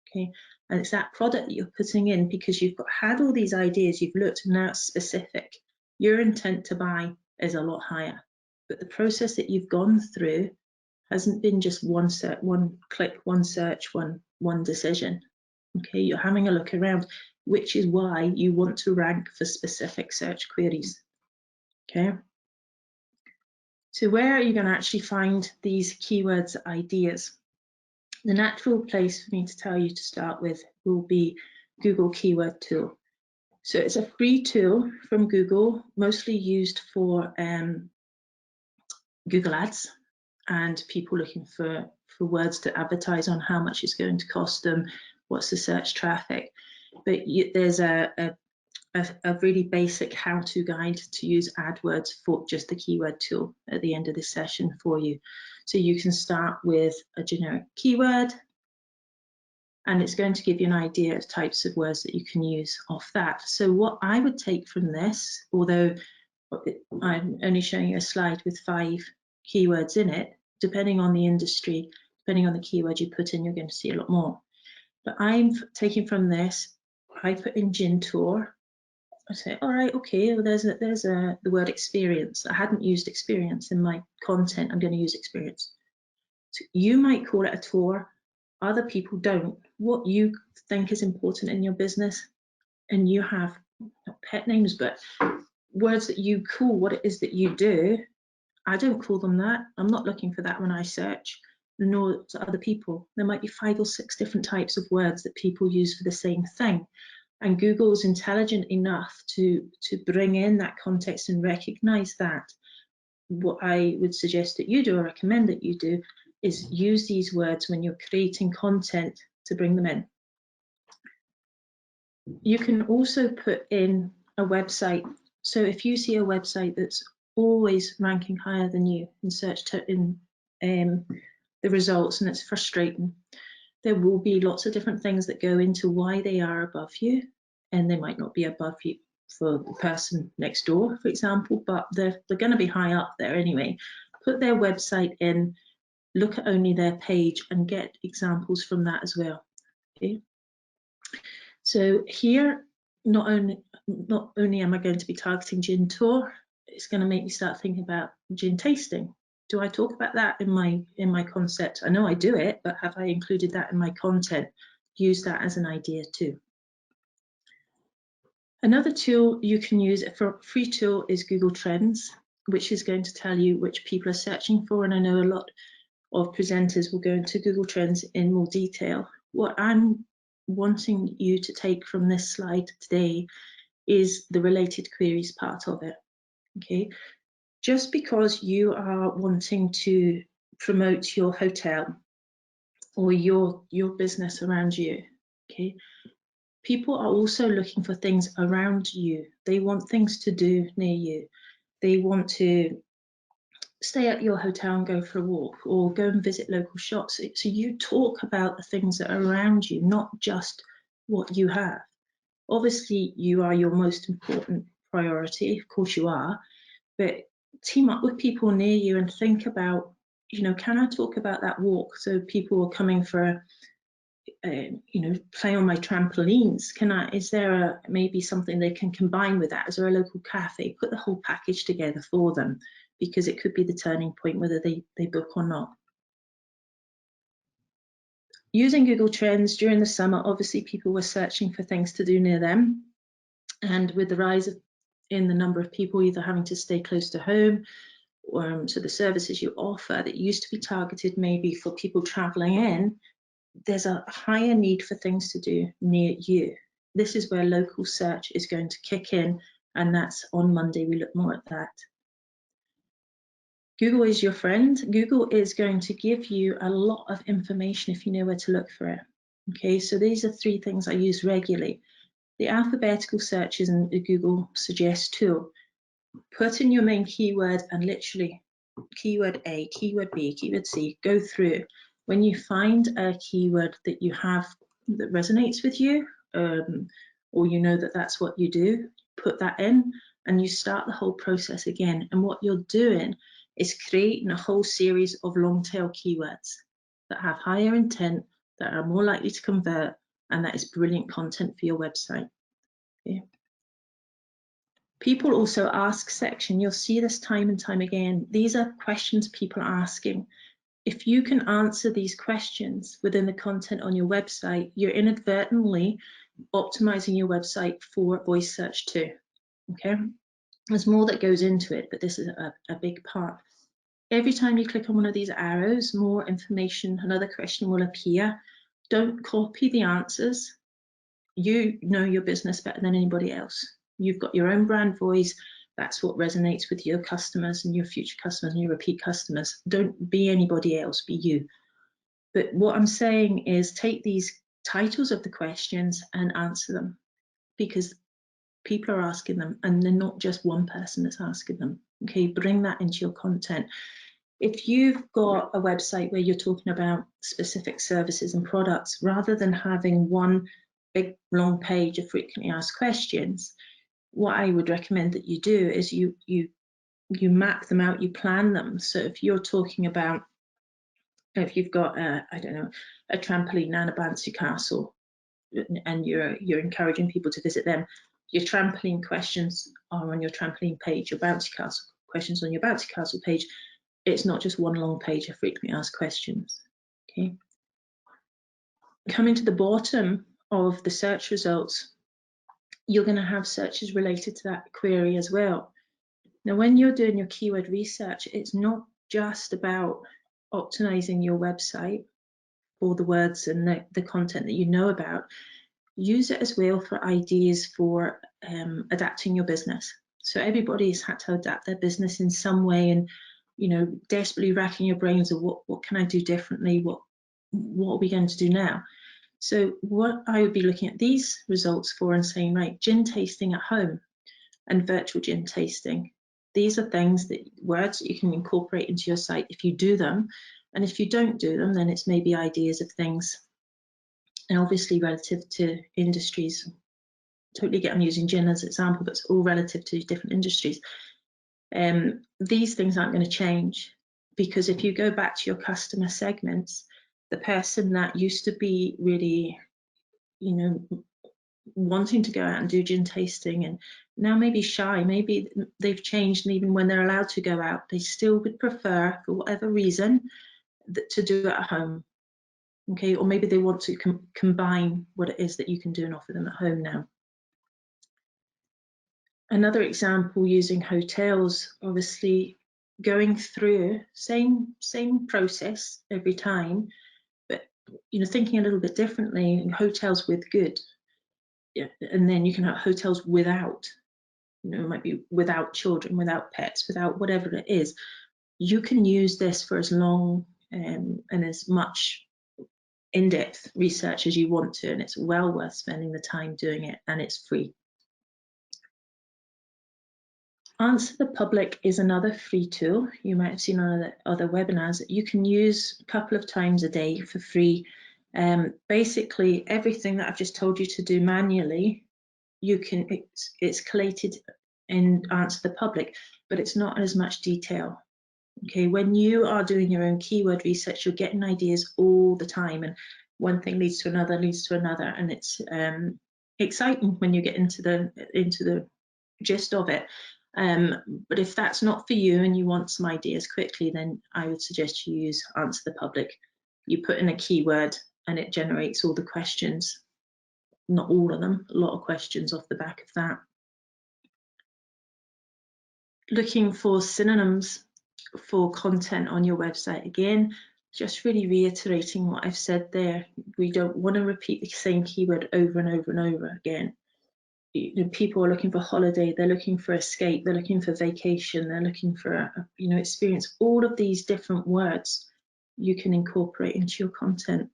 Okay, and it's that product that you're putting in because you've had all these ideas, you've looked, and now it's specific. Your intent to buy is a lot higher, but the process that you've gone through hasn't been just one click, one search, one decision. Okay, you're having a look around, which is why you want to rank for specific search queries. Okay, so where are you going to actually find these keywords ideas? The natural place for me to tell you to start with will be Google Keyword Tool. So it's a free tool from Google, mostly used for Google Ads and people looking for words to advertise on, how much it's going to cost them, what's the search traffic. But there's a really basic how-to guide to use AdWords for just the keyword tool at the end of this session for you. So you can start with a generic keyword, and it's going to give you an idea of types of words that you can use off that. So what I would take from this, although I'm only showing you a slide with 5 keywords in it, depending on the industry, depending on the keyword you put in, you're going to see a lot more. But I'm taking from this, I put in gin tour. I say, all right, okay, well, there's the word experience. I hadn't used experience in my content. I'm going to use experience. So you might call it a tour. Other people don't. What you think is important in your business, and you have not pet names, but words that you call what it is that you do. I don't call them that. I'm not looking for that when I search, nor to other people. There might be 5 or 6 different types of words that people use for the same thing. And Google's intelligent enough to bring in that context and recognize that. What I would suggest that you do, or recommend that you do, is use these words when you're creating content to bring them in. You can also put in a website. So if you see a website that's always ranking higher than you in search in the results, and it's frustrating, there will be lots of different things that go into why they are above you, and they might not be above you for the person next door, for example, but they're going to be high up there anyway. Put their website in, look at only their page, and get examples from that as well. Okay. So here, not only am I going to be targeting gin tour, it's going to make me start thinking about gin tasting. Do I talk about that in my concept? I know I do it, but have I included that in my content? Use that as an idea too. Another tool you can use for a free tool is Google Trends, which is going to tell you which people are searching for. And I know a lot of presenters will go into Google Trends in more detail. What I'm wanting you to take from this slide today is the related queries part of it. Okay. Just because you are wanting to promote your hotel or your business around you, okay, people are also looking for things around you. They want things to do near you. They want to stay at your hotel and go for a walk, or go and visit local shops. So you talk about the things that are around you, not just what you have. Obviously, you are your most important priority. Of course you are, but team up with people near you and think about, can I talk about that walk? So people are coming for play on my trampolines. Is there maybe something they can combine with that? Is there a local cafe? Put the whole package together for them, because it could be the turning point whether they book or not. Using Google Trends during the summer, obviously people were searching for things to do near them, and with the rise in the number of people either having to stay close to home, or so the services you offer that used to be targeted maybe for people traveling in, there's a higher need for things to do near you. This is where local search is going to kick in, and that's on Monday. We look more at that. Google is your friend. Google is going to give you a lot of information if you know where to look for it. Okay, so these are 3 things I use regularly. The alphabetical searches in the Google Suggest tool. Put in your main keyword and literally keyword A, keyword B, keyword C, go through. When you find a keyword that you have that resonates with you, or you know that that's what you do, put that in and you start the whole process again. And what you're doing is creating a whole series of long tail keywords that have higher intent, that are more likely to convert, and that is brilliant content for your website. Okay. People also ask section, you'll see this time and time again. These are questions people are asking. If you can answer these questions within the content on your website, you're inadvertently optimizing your website for voice search too. Okay, there's more that goes into it, but this is a big part. Every time you click on one of these arrows, more information, another question will appear. Don't copy the answers. You know your business better than anybody else. You've got your own brand voice. That's what resonates with your customers and your future customers and your repeat customers. Don't be anybody else, be you. But what I'm saying is take these titles of the questions and answer them, because people are asking them and they're not just one person that's asking them. Okay, bring that into your content. If you've got a website where you're talking about specific services and products, rather than having one big long page of frequently asked questions, what I would recommend that you do is you map them out, you plan them. So if you're talking about, if you've got I don't know, a trampoline and a bouncy castle, and you're encouraging people to visit them, your trampoline questions are on your trampoline page, your bouncy castle questions on your bouncy castle page. It's not just one long page of frequently asked questions. Okay. Coming to the bottom of the search results, you're going to have searches related to that query as well. Now, when you're doing your keyword research, it's not just about optimizing your website for the words and the content that you know about. Use it as well for ideas for adapting your business. So everybody's had to adapt their business in some way, and desperately racking your brains of what can I do differently? What are we going to do now? So what I would be looking at these results for and saying, right, gin tasting at home and virtual gin tasting. These are words that you can incorporate into your site if you do them. And if you don't do them, then it's maybe ideas of things, and obviously relative to industries. Totally get I'm using gin as an example, but it's all relative to different industries. These things aren't going to change, because if you go back to your customer segments, the person that used to be really, wanting to go out and do gin tasting and now maybe shy, maybe they've changed, and even when they're allowed to go out, they still would prefer, for whatever reason, to do it at home. Okay, or maybe they want to combine what it is that you can do and offer them at home now. Another example using hotels, obviously going through same process every time, but thinking a little bit differently. Hotels with good, yeah, and then you can have hotels without. It might be without children, without pets, without whatever it is. You can use this for as long and as much in-depth research as you want to, and it's well worth spending the time doing it, and it's free. Answer the Public is another free tool. You might have seen on other webinars that you can use a couple of times a day for free. Basically, everything that I've just told you to do manually, it's collated in Answer the Public, but it's not as much detail. Okay, when you are doing your own keyword research, you're getting ideas all the time, and one thing leads to another, and it's exciting when you get into the gist of it. But if that's not for you and you want some ideas quickly, then I would suggest you use Answer the Public. You put in a keyword and it generates all the questions, not all of them, a lot of questions off the back of that. Looking for synonyms for content on your website, again, just really reiterating what I've said there. We don't want to repeat the same keyword over and over and over again. People are looking for holiday, they're looking for escape, they're looking for vacation, they're looking for experience. All of these different words you can incorporate into your content.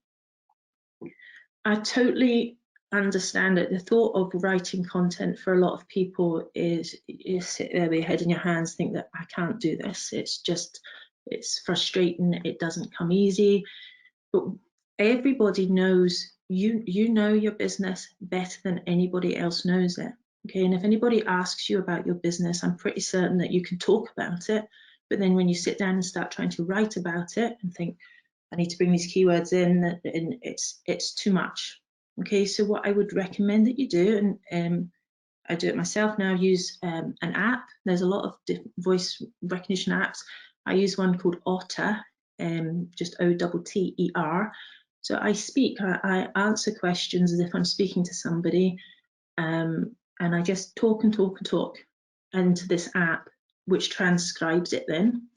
I totally understand it. The thought of writing content for a lot of people is sit there with your head in your hands, think that I can't do this. It's frustrating, it doesn't come easy. But everybody knows you know your business better than anybody else knows it. Okay, and if anybody asks you about your business, I'm pretty certain that you can talk about it, but then when you sit down and start trying to write about it and think, I need to bring these keywords in, and it's too much. Okay, so what I would recommend that you do, and I do it myself now, use an app. There's a lot of different voice recognition apps. I use one called Otter, just O-T-T-E-R. So I speak, I answer questions as if I'm speaking to somebody, and I just talk and talk and talk into this app, which transcribes it then.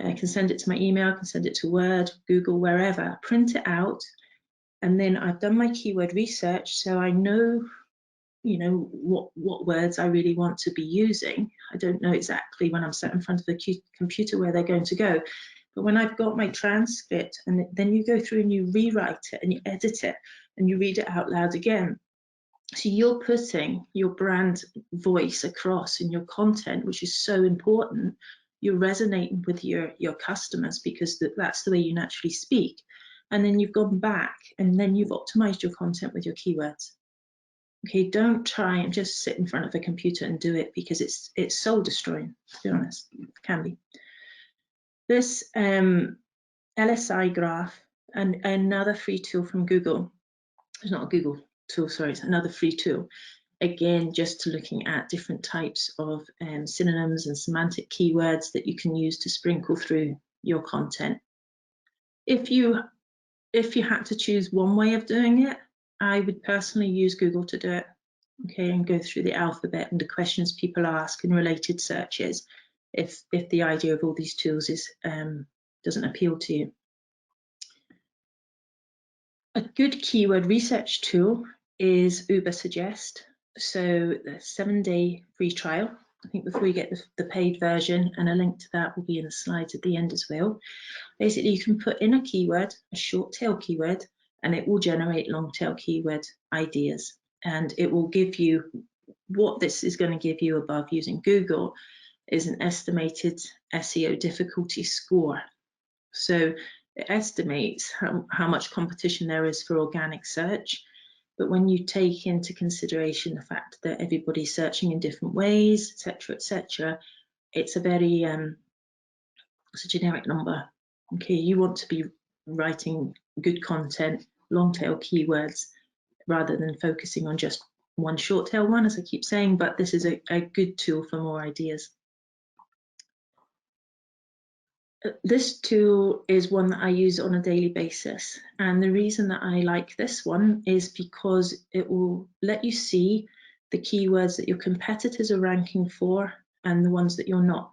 I can send it to my email, I can send it to Word, Google, wherever, print it out, and then I've done my keyword research, so I know, you know, what words I really want to be using. I don't know exactly when I'm sat in front of the computer where they're going to go, but when I've got my transcript, and then you go through and you rewrite it and you edit it and you read it out loud again. So you're putting your brand voice across in your content, which is so important. You're resonating with your customers because that's the way you naturally speak. And then you've gone back and then you've optimized your content with your keywords. Okay, don't try and just sit in front of a computer and do it, because it's soul destroying, to be honest. It can be. This LSI graph, and another free tool from Google. It's not a Google tool, sorry, it's another free tool. Again, just looking at different types of synonyms and semantic keywords that you can use to sprinkle through your content. If you had to choose one way of doing it, I would personally use Google to do it. Okay, and go through the alphabet and the questions people ask in related searches, if the idea of all these tools is doesn't appeal to you. A good keyword research tool is Ubersuggest. So the 7-day free trial, I think, before you get the paid version, and a link to that will be in the slides at the end as well. Basically, you can put in a keyword, a short tail keyword, and it will generate long tail keyword ideas. And it will give you, what this is going to give you above using Google is an estimated SEO difficulty score. So it estimates how much competition there is for organic search. But when you take into consideration the fact that everybody's searching in different ways, etc., it's a very it's a generic number. Okay, you want to be writing good content, long tail keywords, rather than focusing on just one short tail one, as I keep saying, but this is a good tool for more ideas. This tool is one that I use on a daily basis, and the reason that I like this one is because it will let you see the keywords that your competitors are ranking for and the ones that you're not.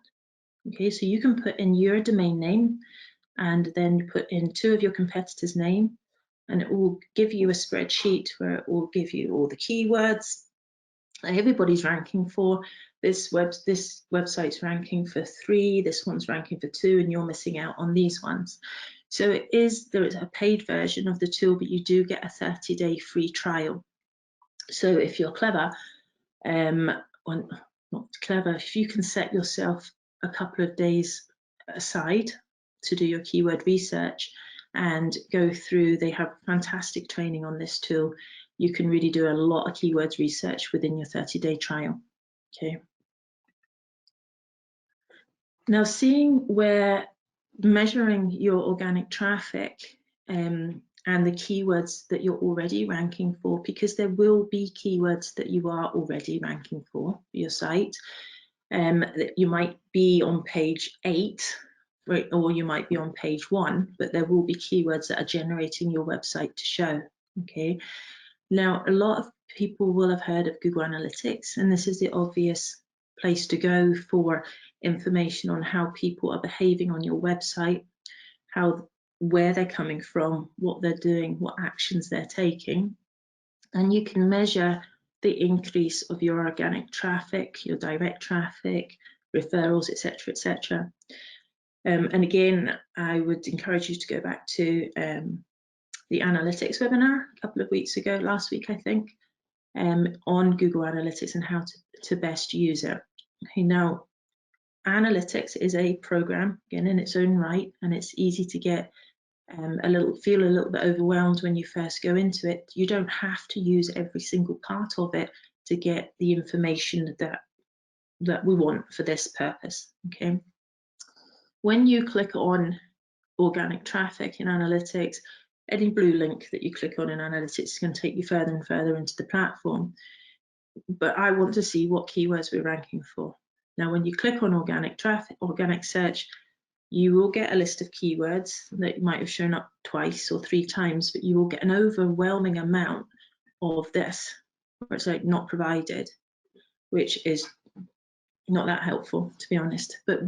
Okay, so you can put in your domain name and then put in 2 of your competitors' name, and it will give you a spreadsheet where it will give you all the keywords that everybody's ranking for. This website's ranking for 3, this one's ranking for 2, and you're missing out on these ones. So there is a paid version of the tool, but you do get a 30-day free trial. So if you're clever, well, not clever, if you can set yourself a couple of days aside to do your keyword research and go through, they have fantastic training on this tool. You can really do a lot of keywords research within your 30-day trial. Okay. Now, seeing where measuring your organic traffic and the keywords that you're already ranking for, because there will be keywords that you are already ranking for your site. You might be on page 8, right, or you might be on page 1, but there will be keywords that are generating your website to show. Okay. Now, a lot of people will have heard of Google Analytics, and this is the obvious place to go for information on how people are behaving on your website, where they're coming from, what they're doing, what actions they're taking. And you can measure the increase of your organic traffic, your direct traffic, referrals, etc. And again, I would encourage you to go back to the analytics webinar a couple of weeks ago, last week I think, on Google Analytics and how to best use it. Okay, now, Analytics is a program, again, in its own right, and it's easy to get feel a little bit overwhelmed when you first go into it, you don't have to use every single part of it to get the information that we want for this purpose. Okay. When you click on organic traffic in analytics, any blue link that you click on in analytics is going to take you further and further into the platform. But I want to see what keywords we're ranking for. Now, when you click on organic traffic, organic search, you will get a list of keywords that might have shown up twice or 3 times, but you will get an overwhelming amount of this, where it's like not provided, which is not that helpful, to be honest. But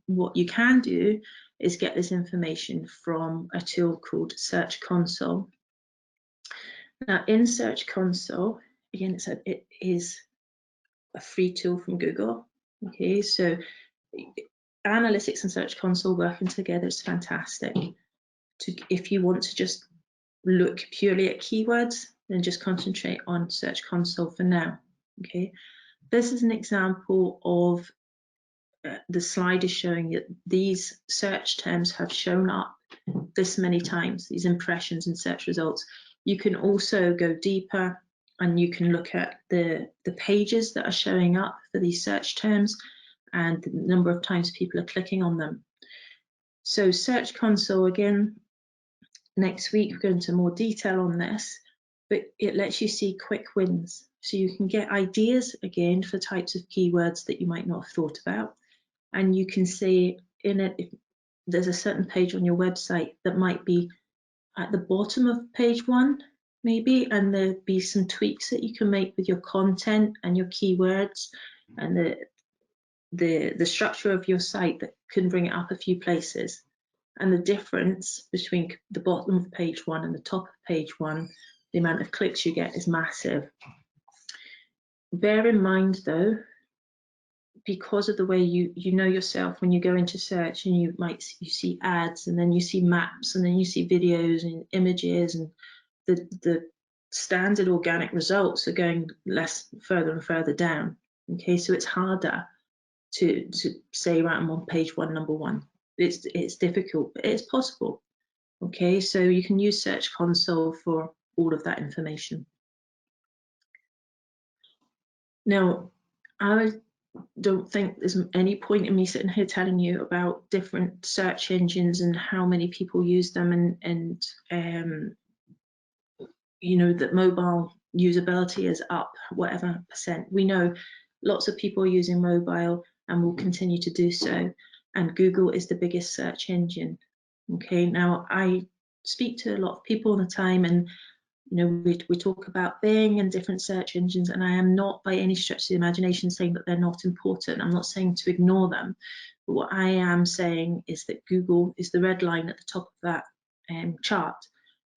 what you can do is get this information from a tool called Search Console. Now, in Search Console, again, it is a free tool from Google. Okay, so analytics and Search Console working together is fantastic. If you want to just look purely at keywords, then just concentrate on Search Console for now. Okay, this is an example of the slide is showing that these search terms have shown up this many times, these impressions and search results. You can also go deeper and you can look at the pages that are showing up for these search terms and the number of times people are clicking on them. So Search Console, again, next week we'll go into more detail on this, but it lets you see quick wins. So you can get ideas, again, for types of keywords that you might not have thought about. And you can see in it, if there's a certain page on your website that might be at the bottom of page 1, maybe, and there'll be some tweaks that you can make with your content and your keywords and the structure of your site that can bring it up a few places. And the difference between the bottom of page 1 and the top of page 1, the amount of clicks you get is massive. Bear in mind though, because of the way you know yourself, when you go into search and you see ads, and then you see maps, and then you see videos and images, and the standard organic results are going further and further down. Okay, so it's harder to say, right, I'm on page 1, number 1. It's difficult, but it's possible. Okay, so you can use Search Console for all of that information. Now, I don't think there's any point in me sitting here telling you about different search engines and how many people use them, and you know, that mobile usability is up whatever %. We know lots of people are using mobile and will continue to do so, and Google is the biggest search engine. Okay, now I speak to a lot of people all the time, and you know, we talk about Bing and different search engines, and I am not by any stretch of the imagination saying that they're not important. I'm not saying to ignore them, but what I am saying is that Google is the red line at the top of that chart,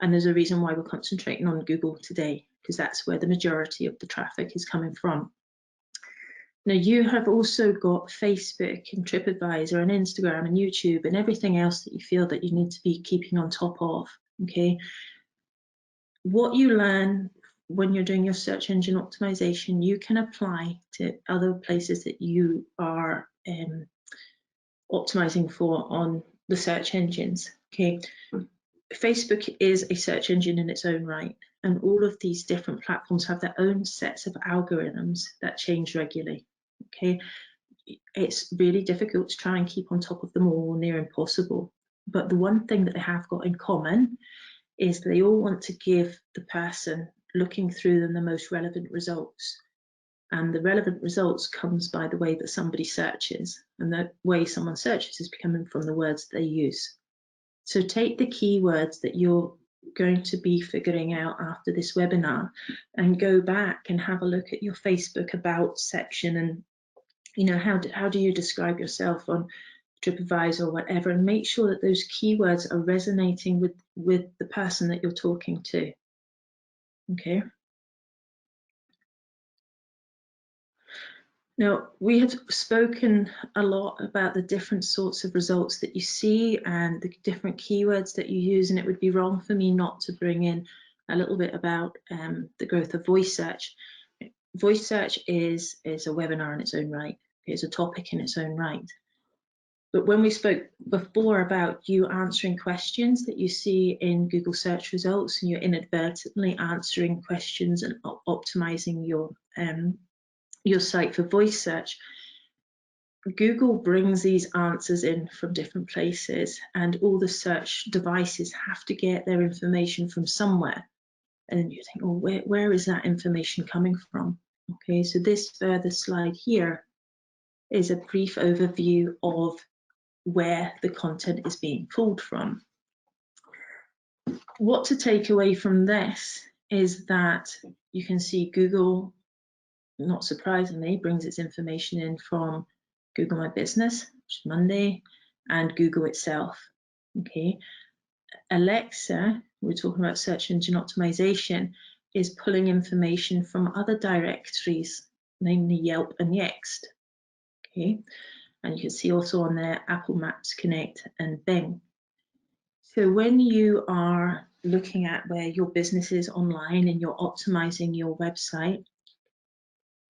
and there's a reason why we're concentrating on Google today, because that's where the majority of the traffic is coming from. Now, you have also got Facebook and TripAdvisor and Instagram and YouTube and everything else that you feel that you need to be keeping on top of. Okay, what you learn when you're doing your search engine optimization, you can apply to other places that you are optimizing for on the search engines. Okay, Facebook is a search engine in its own right, and all of these different platforms have their own sets of algorithms that change regularly. Okay, it's really difficult to try and keep on top of them all, near impossible. But the one thing that they have got in common is they all want to give the person looking through them the most relevant results. And the relevant results comes by the way that somebody searches, and the way someone searches is coming from the words they use. So take the keywords that you're going to be figuring out after this webinar and go back and have a look at your Facebook About section, and you know, how do you describe yourself on TripAdvisor or whatever, and make sure that those keywords are resonating with the person that you're talking to. Okay. Now, we have spoken a lot about the different sorts of results that you see and the different keywords that you use, and it would be wrong for me not to bring in a little bit about the growth of voice search. Voice search is a webinar in its own right. It's a topic in its own right. But when we spoke before about you answering questions that you see in Google search results, and you're inadvertently answering questions and optimizing your site for voice search, Google brings these answers in from different places, and all the search devices have to get their information from somewhere. And you think, oh, where is that information coming from? Okay, so this further slide here is a brief overview of where the content is being pulled from. What to take away from this is that you can see Google, not surprisingly, brings its information in from Google My Business, which is Monday, and Google itself. Okay, Alexa, we're talking about search engine optimization, is pulling information from other directories, namely Yelp and Yext. Okay, and you can see also on there Apple Maps, Connect, and Bing. So when you are looking at where your business is online and you're optimizing your website,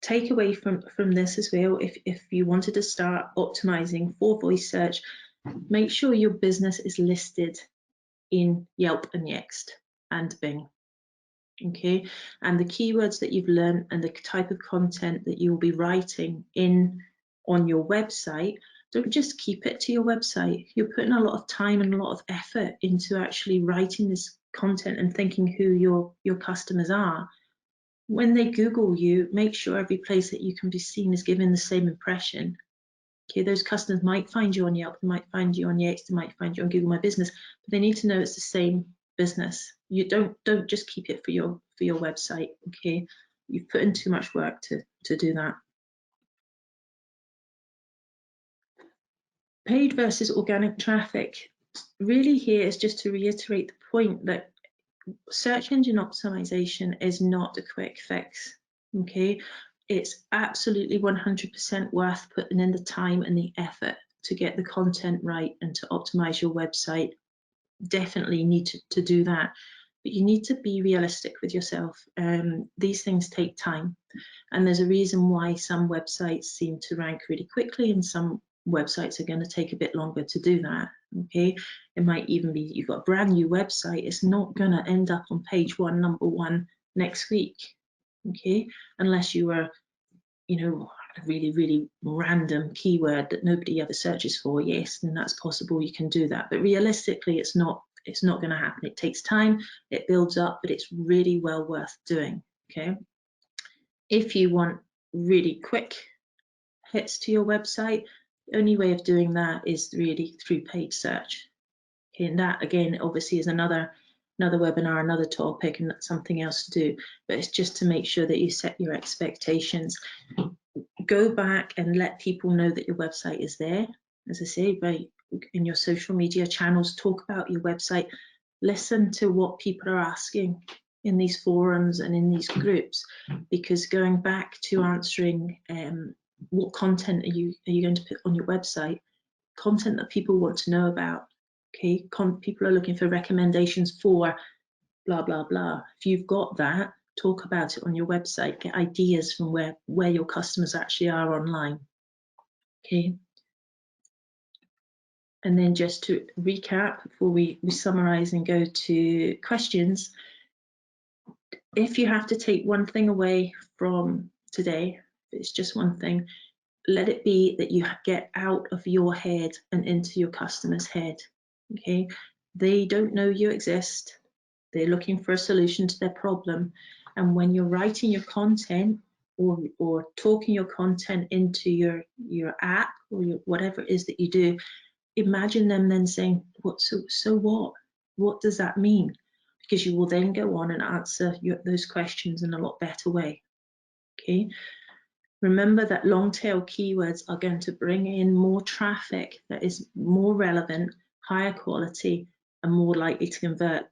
take away from this as well, if you wanted to start optimizing for voice search, make sure your business is listed in Yelp and Yext and Bing. Okay, and the keywords that you've learned and the type of content that you'll be writing on your website, don't just keep it to your website. You're putting a lot of time and a lot of effort into actually writing this content and thinking who your customers are. When they Google you, make sure every place that you can be seen is giving the same impression. Okay, those customers might find you on Yelp, they might find you on Yext, they might find you on Google My Business, but they need to know it's the same business. You don't just keep it for your website. Okay, you've put in too much work to do that. Paid versus organic traffic. Really here is just to reiterate the point that search engine optimization is not a quick fix. Okay, it's absolutely 100% worth putting in the time and the effort to get the content right and to optimize your website. Definitely need to do that, but you need to be realistic with yourself. These things take time, and there's a reason why some websites seem to rank really quickly and some websites are going to take a bit longer to do that. Okay, it might even be you've got a brand new website, it's not going to end up on page 1, number 1 next week. Okay, unless you are, a really random keyword that nobody ever searches for. Yes, then that's possible, you can do that, but realistically it's not going to happen. It takes time, it builds up, but it's really well worth doing. Okay, if you want really quick hits to your website, the only way of doing that is really through paid search. Okay, and that again obviously is another webinar, another topic, and that's something else to do, but it's just to make sure that you set your expectations. Go back and let people know that your website is there. As I say, in your social media channels, talk about your website, listen to what people are asking in these forums and in these groups, because going back to answering what content are you going to put on your website, content that people want to know about. Okay, people are looking for recommendations for blah blah blah. If you've got that, talk about it on your website, get ideas from where your customers actually are online. Okay, and then just to recap before we summarize and go to questions, if you have to take one thing away from today, if it's just one thing, let it be that you get out of your head and into your customer's head. Okay, they don't know you exist, they're looking for a solution to their problem, and when you're writing your content or talking your content into your app or whatever it is that you do, imagine them then saying, so what does that mean? Because you will then go on and answer those questions in a lot better way. Okay, remember that long tail keywords are going to bring in more traffic that is more relevant, higher quality, and more likely to convert.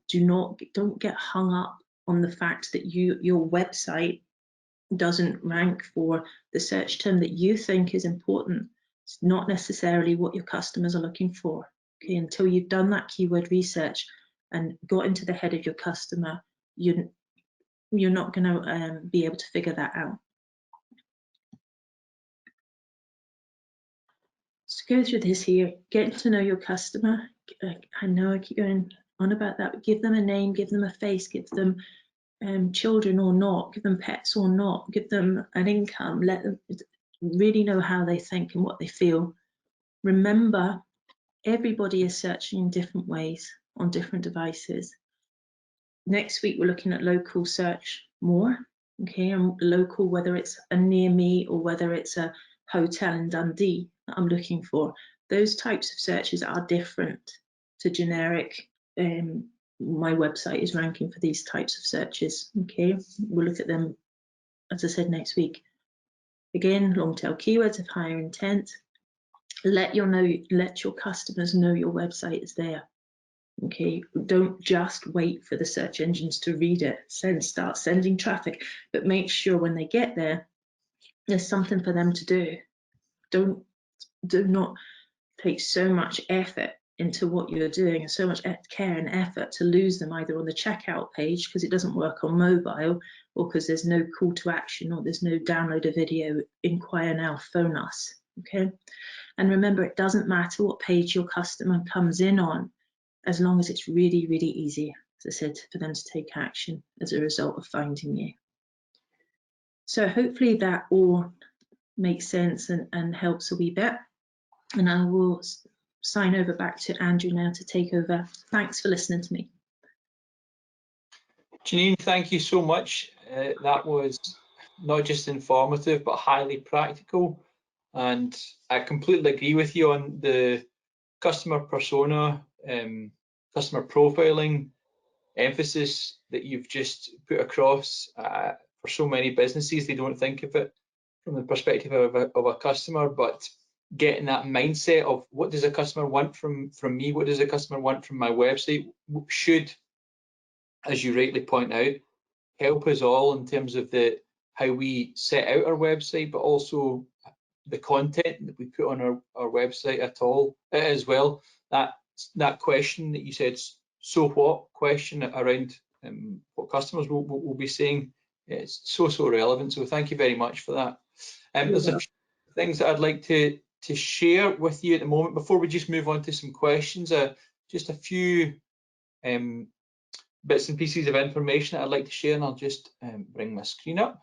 Don't get hung up on the fact that your website doesn't rank for the search term that you think is important. It's not necessarily what your customers are looking for. Okay, until you've done that keyword research and got into the head of your customer, you're not going to be able to figure that out. go through this here, getting to know your customer. I know I keep going on about that, but give them a name, give them a face, give them children or not, give them pets or not, give them an income, let them really know how they think and what they feel. Remember, everybody is searching in different ways on different devices. Next week, we're looking at local search more, okay, and local, whether it's a near me or whether it's a hotel in Dundee that I'm looking for. Those types of searches are different to generic. My website is ranking for these types of searches, okay. We'll look at them, as I said, next week. Again, long tail keywords of higher intent. Let your customers know your website is there. Okay, don't just wait for the search engines to read it. Start sending traffic, but make sure when they get there, there's something for them to do. Do not take so much effort into what you're doing and so much care and effort to lose them either on the checkout page because it doesn't work on mobile, or because there's no call to action, or there's no download a video, inquire now, phone us. Okay, and remember, it doesn't matter what page your customer comes in on, as long as it's really, really easy, as I said, for them to take action as a result of finding you. So hopefully that all makes sense and helps a wee bit. And I will sign over back to Andrew now to take over. Thanks for listening to me. Janine, thank you so much. That was not just informative, but highly practical. And I completely agree with you on the customer persona, customer profiling emphasis that you've just put across. For so many businesses, they don't think of it from the perspective of a customer, but getting that mindset of what does a customer want from me, what does a customer want from my website, should, as you rightly point out, help us all in terms of how we set out our website, but also the content that we put on our website at all as well. That question that you said, so what question around what customers will be saying, it's so relevant. So thank you very much for that. There's a few things that I'd like to share with you at the moment before we just move on to some questions. Just a few bits and pieces of information that I'd like to share, and I'll just bring my screen up.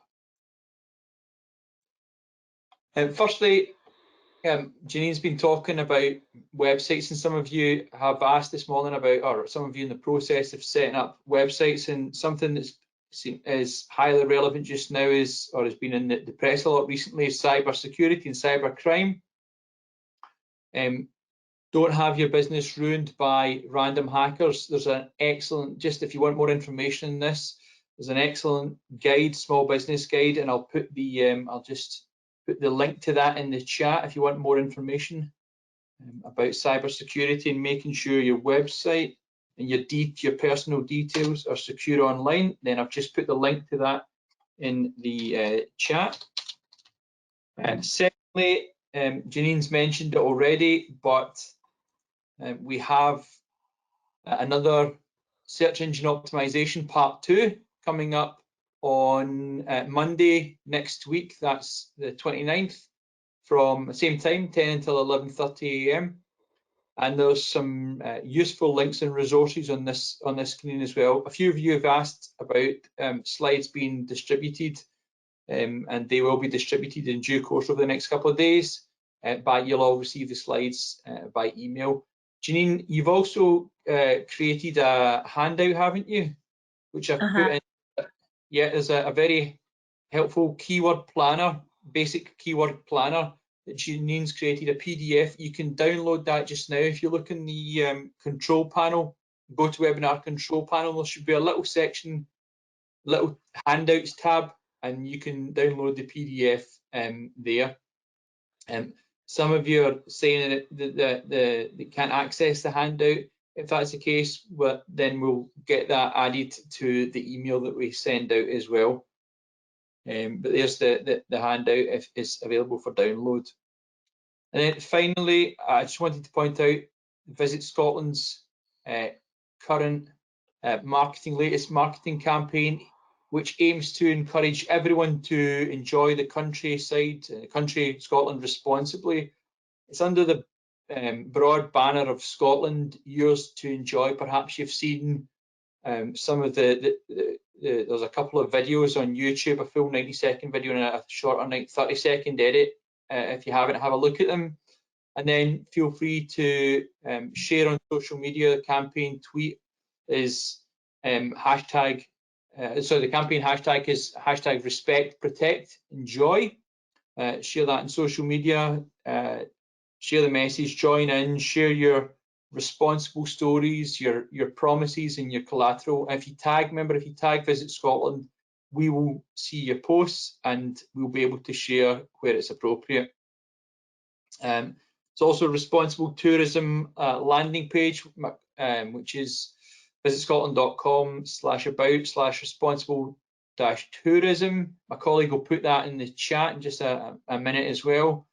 Firstly, Janine's been talking about websites, and some of you have asked this morning about, or some of you in the process of setting up websites, and something that's is highly relevant just now is, or has been in the press a lot recently, is cyber security and cyber crime. Don't have your business ruined by random hackers. There's an excellent, just if you want more information on this, there's an excellent guide, small business guide, and I'll put the I'll just put the link to that in the chat if you want more information about cyber security and making sure your website and your personal details are secure online. Then I've just put the link to that in the chat. Secondly, Janine's mentioned it already, but we have another search engine optimization part 2 coming up on Monday next week. That's the 29th, from the same time, 10 until 11:30 a.m. And there's some useful links and resources on this screen as well. A few of you have asked about slides being distributed, and they will be distributed in due course over the next couple of days. But you'll all receive the slides by email. Janine, you've also created a handout, haven't you? Which I've put in. Yeah, there's a very helpful keyword planner, basic keyword planner that Janine's created, a PDF. You can download that just now. If you look in the control panel, go to webinar control panel, there should be a little section, little handouts tab, and you can download the PDF there. Some of you are saying that they can't access the handout. If that's the case, then we'll get that added to the email that we send out as well. But there's the handout if it's available for download. And then finally, I just wanted to point out Visit Scotland's current latest marketing campaign, which aims to encourage everyone to enjoy the countryside, Scotland responsibly. It's under the broad banner of Scotland, yours to enjoy. Perhaps you've seen some of there's a couple of videos on YouTube, a full 90-second video and a shorter 30-second edit. If you haven't, have a look at them. And then feel free to share on social media. The campaign tweet is hashtag, so the campaign hashtag is hashtag respect, protect, enjoy. Share that on social media, share the message, join in, share your responsible stories, your promises and your collateral. If you tag, remember, if you tag Visit Scotland, we will see your posts and we'll be able to share where it's appropriate. It's also a responsible tourism landing page, which is visitscotland.com/about/responsible-tourism. My colleague will put that in the chat in just a minute as well.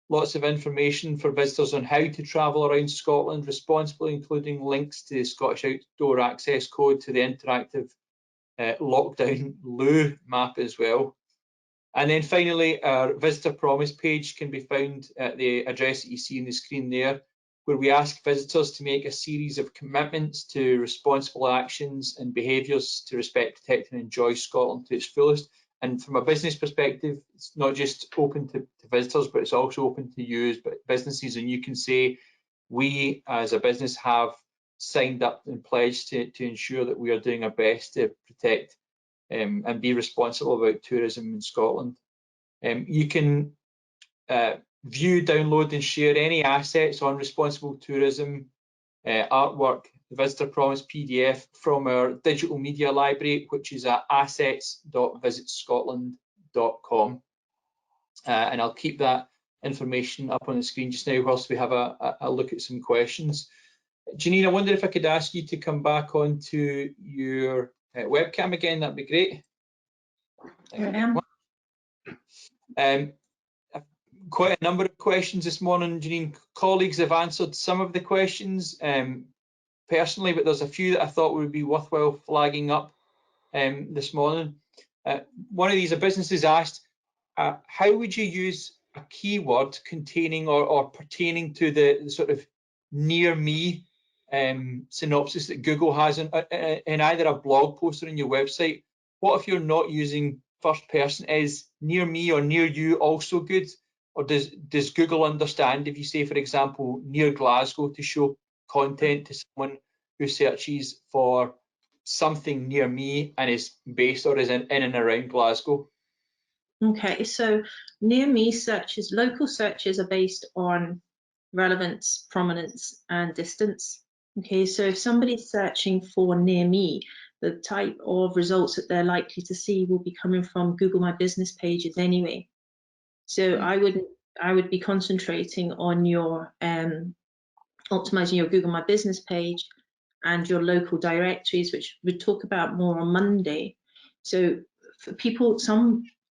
Lots of information for visitors on how to travel around Scotland responsibly, including links to the Scottish Outdoor Access Code, to the interactive lockdown loo map as well. And then finally, our visitor promise page can be found at the address that you see on the screen there, where we ask visitors to make a series of commitments to responsible actions and behaviours to respect, protect and enjoy Scotland to its fullest. And from a business perspective, it's not just open to visitors, but it's also open to you as businesses. And you can say, we as a business have signed up and pledged to ensure that we are doing our best to protect and be responsible about tourism in Scotland. You can view, download and share any assets on responsible tourism, artwork, the Visitor Promise PDF from our digital media library, which is at assets.visitscotland.com. And I'll keep that information up on the screen just now whilst we have a look at some questions. Janine, I wonder if I could ask you to come back onto your webcam again. That'd be great. Here I am. Quite a number of questions this morning, Janine. Colleagues have answered some of the questions personally, but there's a few that I thought would be worthwhile flagging up this morning. One of these, a business has asked, how would you use a keyword containing or pertaining to the sort of near me synopsis that Google has in either a blog post or on your website? What if you're not using first person? Is near me or near you also good? Or does Google understand if you say, for example, near Glasgow, to show content to someone who searches for something near me and is based or is in and around Glasgow? Okay, so near me searches, local searches are based on relevance, prominence and distance. Okay, so if somebody's searching for near me, the type of results that they're likely to see will be coming from Google My Business pages anyway. So I would be concentrating on your optimizing your Google My Business page and your local directories, which we'll talk about more on Monday. So for people,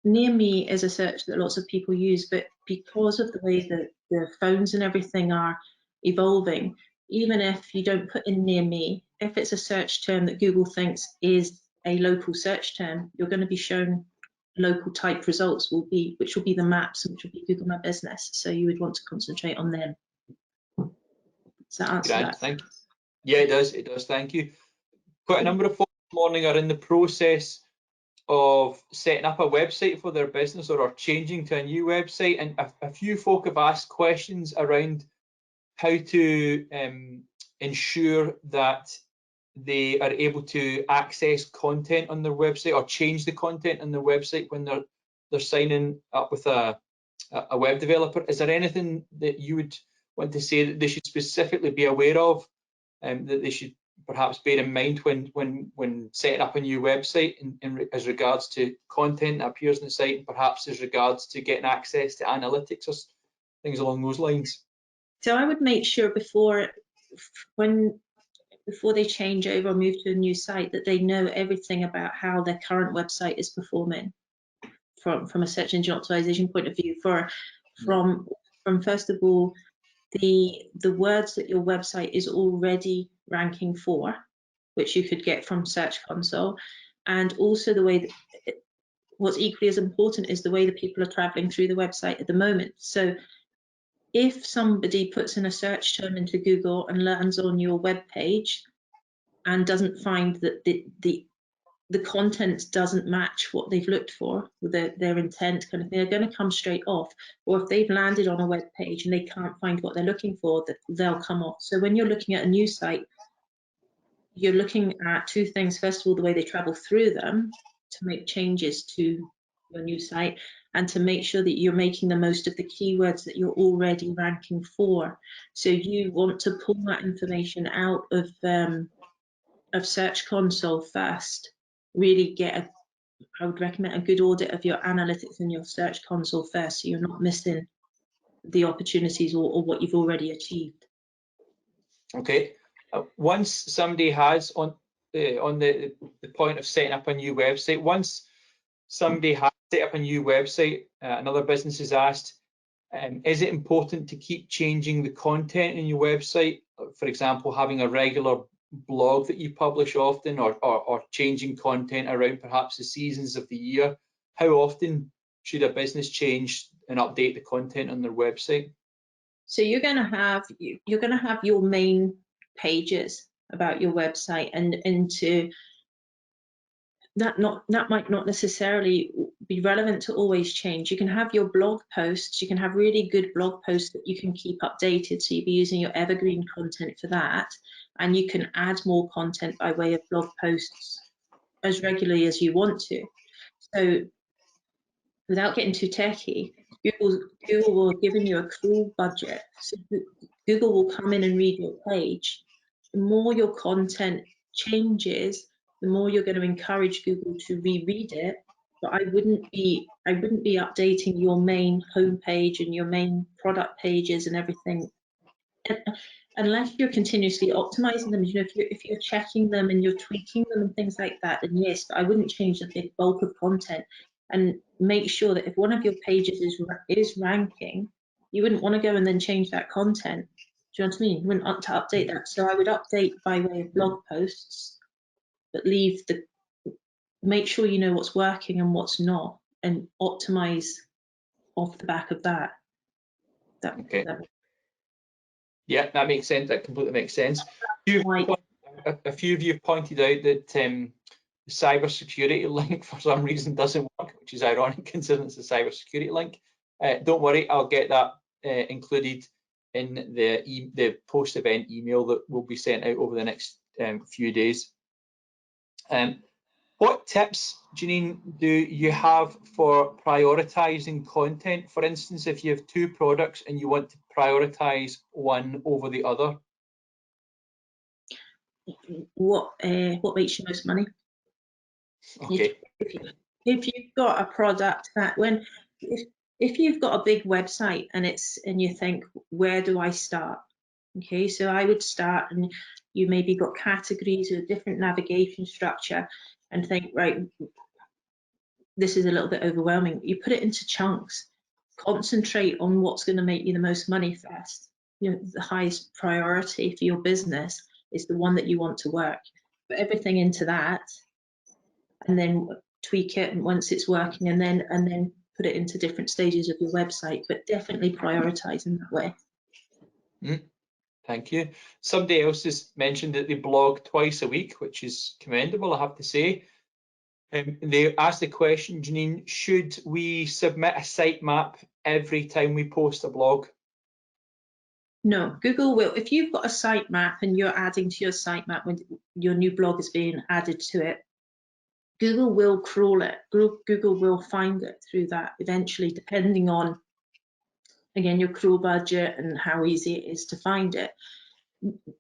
near me is a search that lots of people use, but because of the way that the phones and everything are evolving, even if you don't put in near me, if it's a search term that Google thinks is a local search term, you're going to be shown local type results, which will be the maps and which will be Google My Business. So you would want to concentrate on them. Does that answer that? Thank you. Yeah, it does. It does. Thank you. Quite a number of folks this morning are in the process of setting up a website for their business or are changing to a new website, and a few folk have asked questions around how to ensure that they are able to access content on their website or change the content on their website when they're signing up with a web developer. Is there anything that you would want to say that they should specifically be aware of, that they should perhaps bear in mind when setting up a new website as regards to content that appears on the site, and perhaps as regards to getting access to analytics or things along those lines? So I would make sure before they change over or move to a new site that they know everything about how their current website is performing from a search engine optimization point of view. From first of all, the words that your website is already ranking for, which you could get from Search Console, and also the way that what's equally as important is the way that people are traveling through the website at the moment. So if somebody puts in a search term into Google and lands on your web page and doesn't find that the content doesn't match what they've looked for, their intent kind of thing, they're going to come straight off. Or if they've landed on a web page and they can't find what they're looking for, they'll come off. So when you're looking at a new site, you're looking at two things. First of all, the way they travel through them to make changes to your new site, and to make sure that you're making the most of the keywords that you're already ranking for. So you want to pull that information out of Search Console first. Really I would recommend a good audit of your analytics in your Search Console first, so you're not missing the opportunities or what you've already achieved. Okay. Once somebody has on the point of setting up a new website, once somebody has set up a new website, another business has asked, is it important to keep changing the content in your website? For example, having a regular blog that you publish often, or changing content around perhaps the seasons of the year? How often should a business change and update the content on their website? So you're going to have your main pages about your website, and into that might not necessarily be relevant to always change. You can have your blog posts. You can have really good blog posts that you can keep updated. So you'll be using your evergreen content for that, and you can add more content by way of blog posts as regularly as you want to. So without getting too techy, Google will have given you a crawl budget. So Google will come in and read your page. The more your content changes, the more you're going to encourage Google to reread it. But I wouldn't be updating your main homepage and your main product pages and everything, unless you're continuously optimizing them. You know, if you're checking them and you're tweaking them and things like that, then yes. But I wouldn't change the big bulk of content. And make sure that if one of your pages is ranking, you wouldn't want to go and then change that content. Do you know what I mean? You wouldn't want to update that. So I would update by way of blog posts, but make sure you know what's working and what's not, and optimize off the back of that. Okay. Yeah, that makes sense. That completely makes sense. A few of you have pointed out that the cybersecurity link for some reason doesn't work, which is ironic considering it's a cybersecurity link. Don't worry, I'll get that included in the post-event email that will be sent out over the next few days. What tips, Janine, do you have for prioritizing content? For instance, if you have two products and you want to prioritize one over the other. What makes you most money? Okay. If you've got a product that if you've got a big website and you think, where do I start? Okay, so I would start, and you maybe got categories or different navigation structure, and think, right, this is a little bit overwhelming. You put it into chunks. Concentrate on what's going to make you the most money first. You know, the highest priority for your business is the one that you want to work. Put everything into that, and then tweak it, and once it's working, and then put it into different stages of your website, but definitely prioritize in that way. Thank you. Somebody else has mentioned that they blog twice a week, which is commendable, I have to say. They asked the question, Janine, should we submit a sitemap every time we post a blog? No, Google will. If you've got a sitemap and you're adding to your sitemap when your new blog is being added to it, Google will crawl it. Google will find it through that eventually, depending on, again, your crawl budget and how easy it is to find it.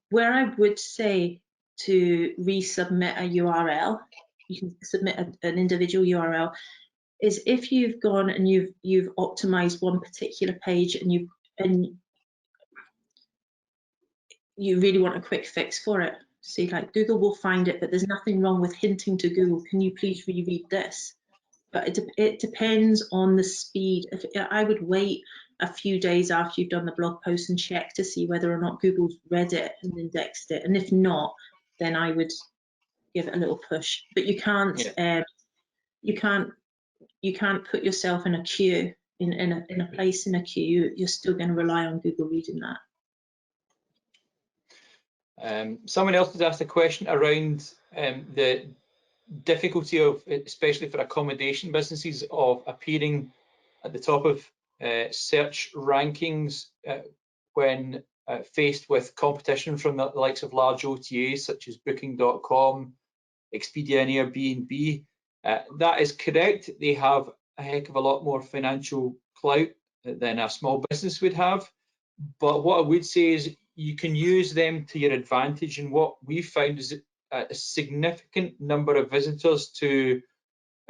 Where I would say to resubmit a URL, you can submit an individual URL, is if you've gone and you've optimized one particular page and you really want a quick fix for it. See, like, Google will find it, but there's nothing wrong with hinting to Google, can you please reread this? But it depends on the speed. I would wait a few days after you've done the blog post and check to see whether or not Google's read it and indexed it. And if not, then I would give it a little push. But you can't you can't put yourself in a queue in a place in a queue, you're still going to rely on Google reading that. Someone else has asked a question around the difficulty of, especially for accommodation businesses, of appearing at the top of search rankings when faced with competition from the likes of large OTAs such as Booking.com, Expedia and Airbnb. That is correct. They have a heck of a lot more financial clout than a small business would have. But what I would say is you can use them to your advantage. And what we've found is a significant number of visitors to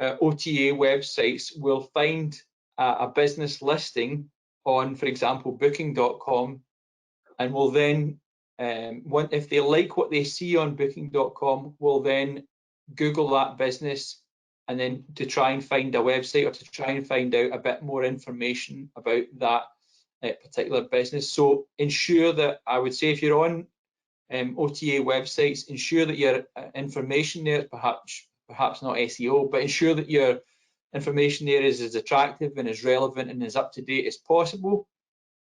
OTA websites will find a business listing on, for example, Booking.com, and will then, if they like what they see on Booking.com, will then Google that business and then to try and find a website or to try and find out a bit more information about that particular business. So ensure that, I would say, if you're on OTA websites, ensure that your information there, perhaps not SEO, but ensure that your information there is as attractive and as relevant and as up to date as possible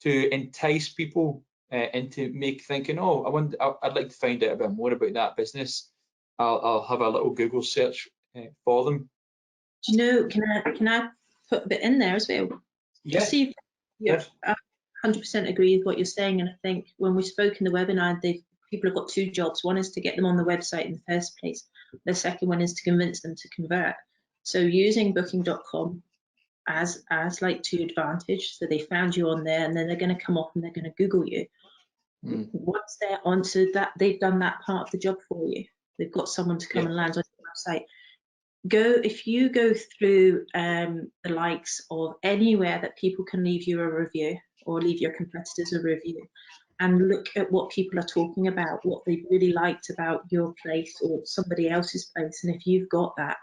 to entice people into thinking, oh, I'd like to find out a bit more about that business. I'll have a little Google search for them. Do you know, can I put a bit in there as well? Yes. See, I 100% agree with what you're saying, and I think when we spoke in the webinar, people have got two jobs. One is to get them on the website in the first place. The second one is to convince them to convert. So using Booking.com as like to your advantage, so they found you on there, and then they're going to come up and they're going to Google you. Once they're onto that, they've done that part of the job for you. They've got someone to come and land on your website. If you go through the likes of anywhere that people can leave you a review or leave your competitors a review, and look at what people are talking about, what they really liked about your place or somebody else's place, and if you've got that,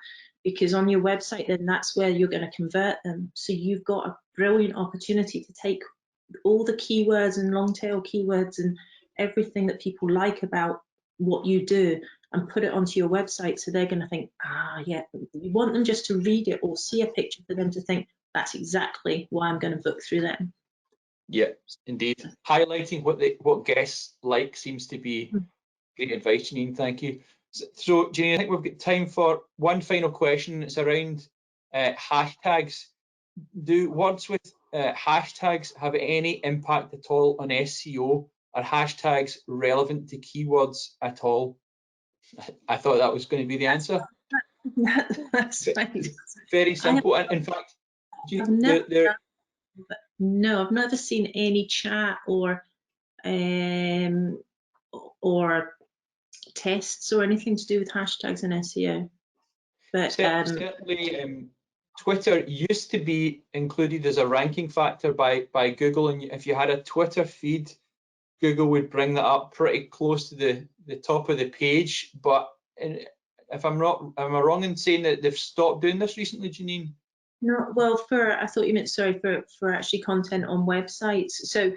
because on your website, then that's where you're going to convert them. So you've got a brilliant opportunity to take all the keywords and long tail keywords and everything that people like about what you do and put it onto your website, so they're going to think, yeah, you want them just to read it or see a picture for them to think, that's exactly why I'm going to book through them. Yeah, indeed. Highlighting what guests like seems to be great advice, Janine. Thank you. So, Janine, I think we've got time for one final question. It's around hashtags. Do words with hashtags have any impact at all on SEO? Are hashtags relevant to keywords at all? I thought that was going to be the answer. That's right. Very simple. In fact, no, I've never seen any chat or tests or anything to do with hashtags in SEO. But certainly, Twitter used to be included as a ranking factor by Google, and if you had a Twitter feed, Google would bring that up pretty close to the top of the page. But if am I wrong in saying that they've stopped doing this recently, Janine? No, well, I thought you meant, sorry, for actually content on websites. So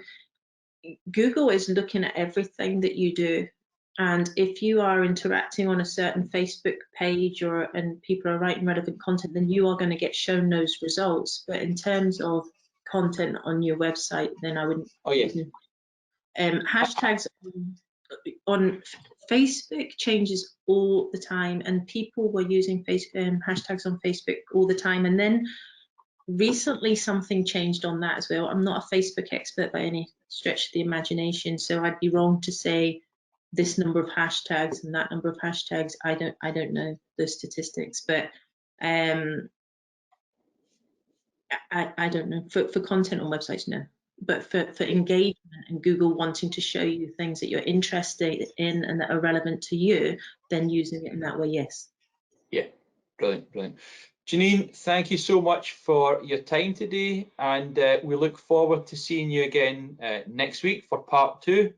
Google is looking at everything that you do, and if you are interacting on a certain Facebook page and people are writing relevant content, then you are going to get shown those results. But in terms of content on your website, then I wouldn't. Oh yeah. Hashtags on Facebook changes all the time, and people were using hashtags on Facebook all the time, and then recently something changed on that as well. I'm not a Facebook expert by any stretch of the imagination, so I'd be wrong to say this number of hashtags and that number of hashtags. I don't know those statistics, but I don't know for content on websites, no. But for engagement and Google wanting to show you things that you're interested in and that are relevant to you, then using it in that way, yes. Yeah, brilliant, brilliant. Janine, thank you so much for your time today, and we look forward to seeing you again next week for part 2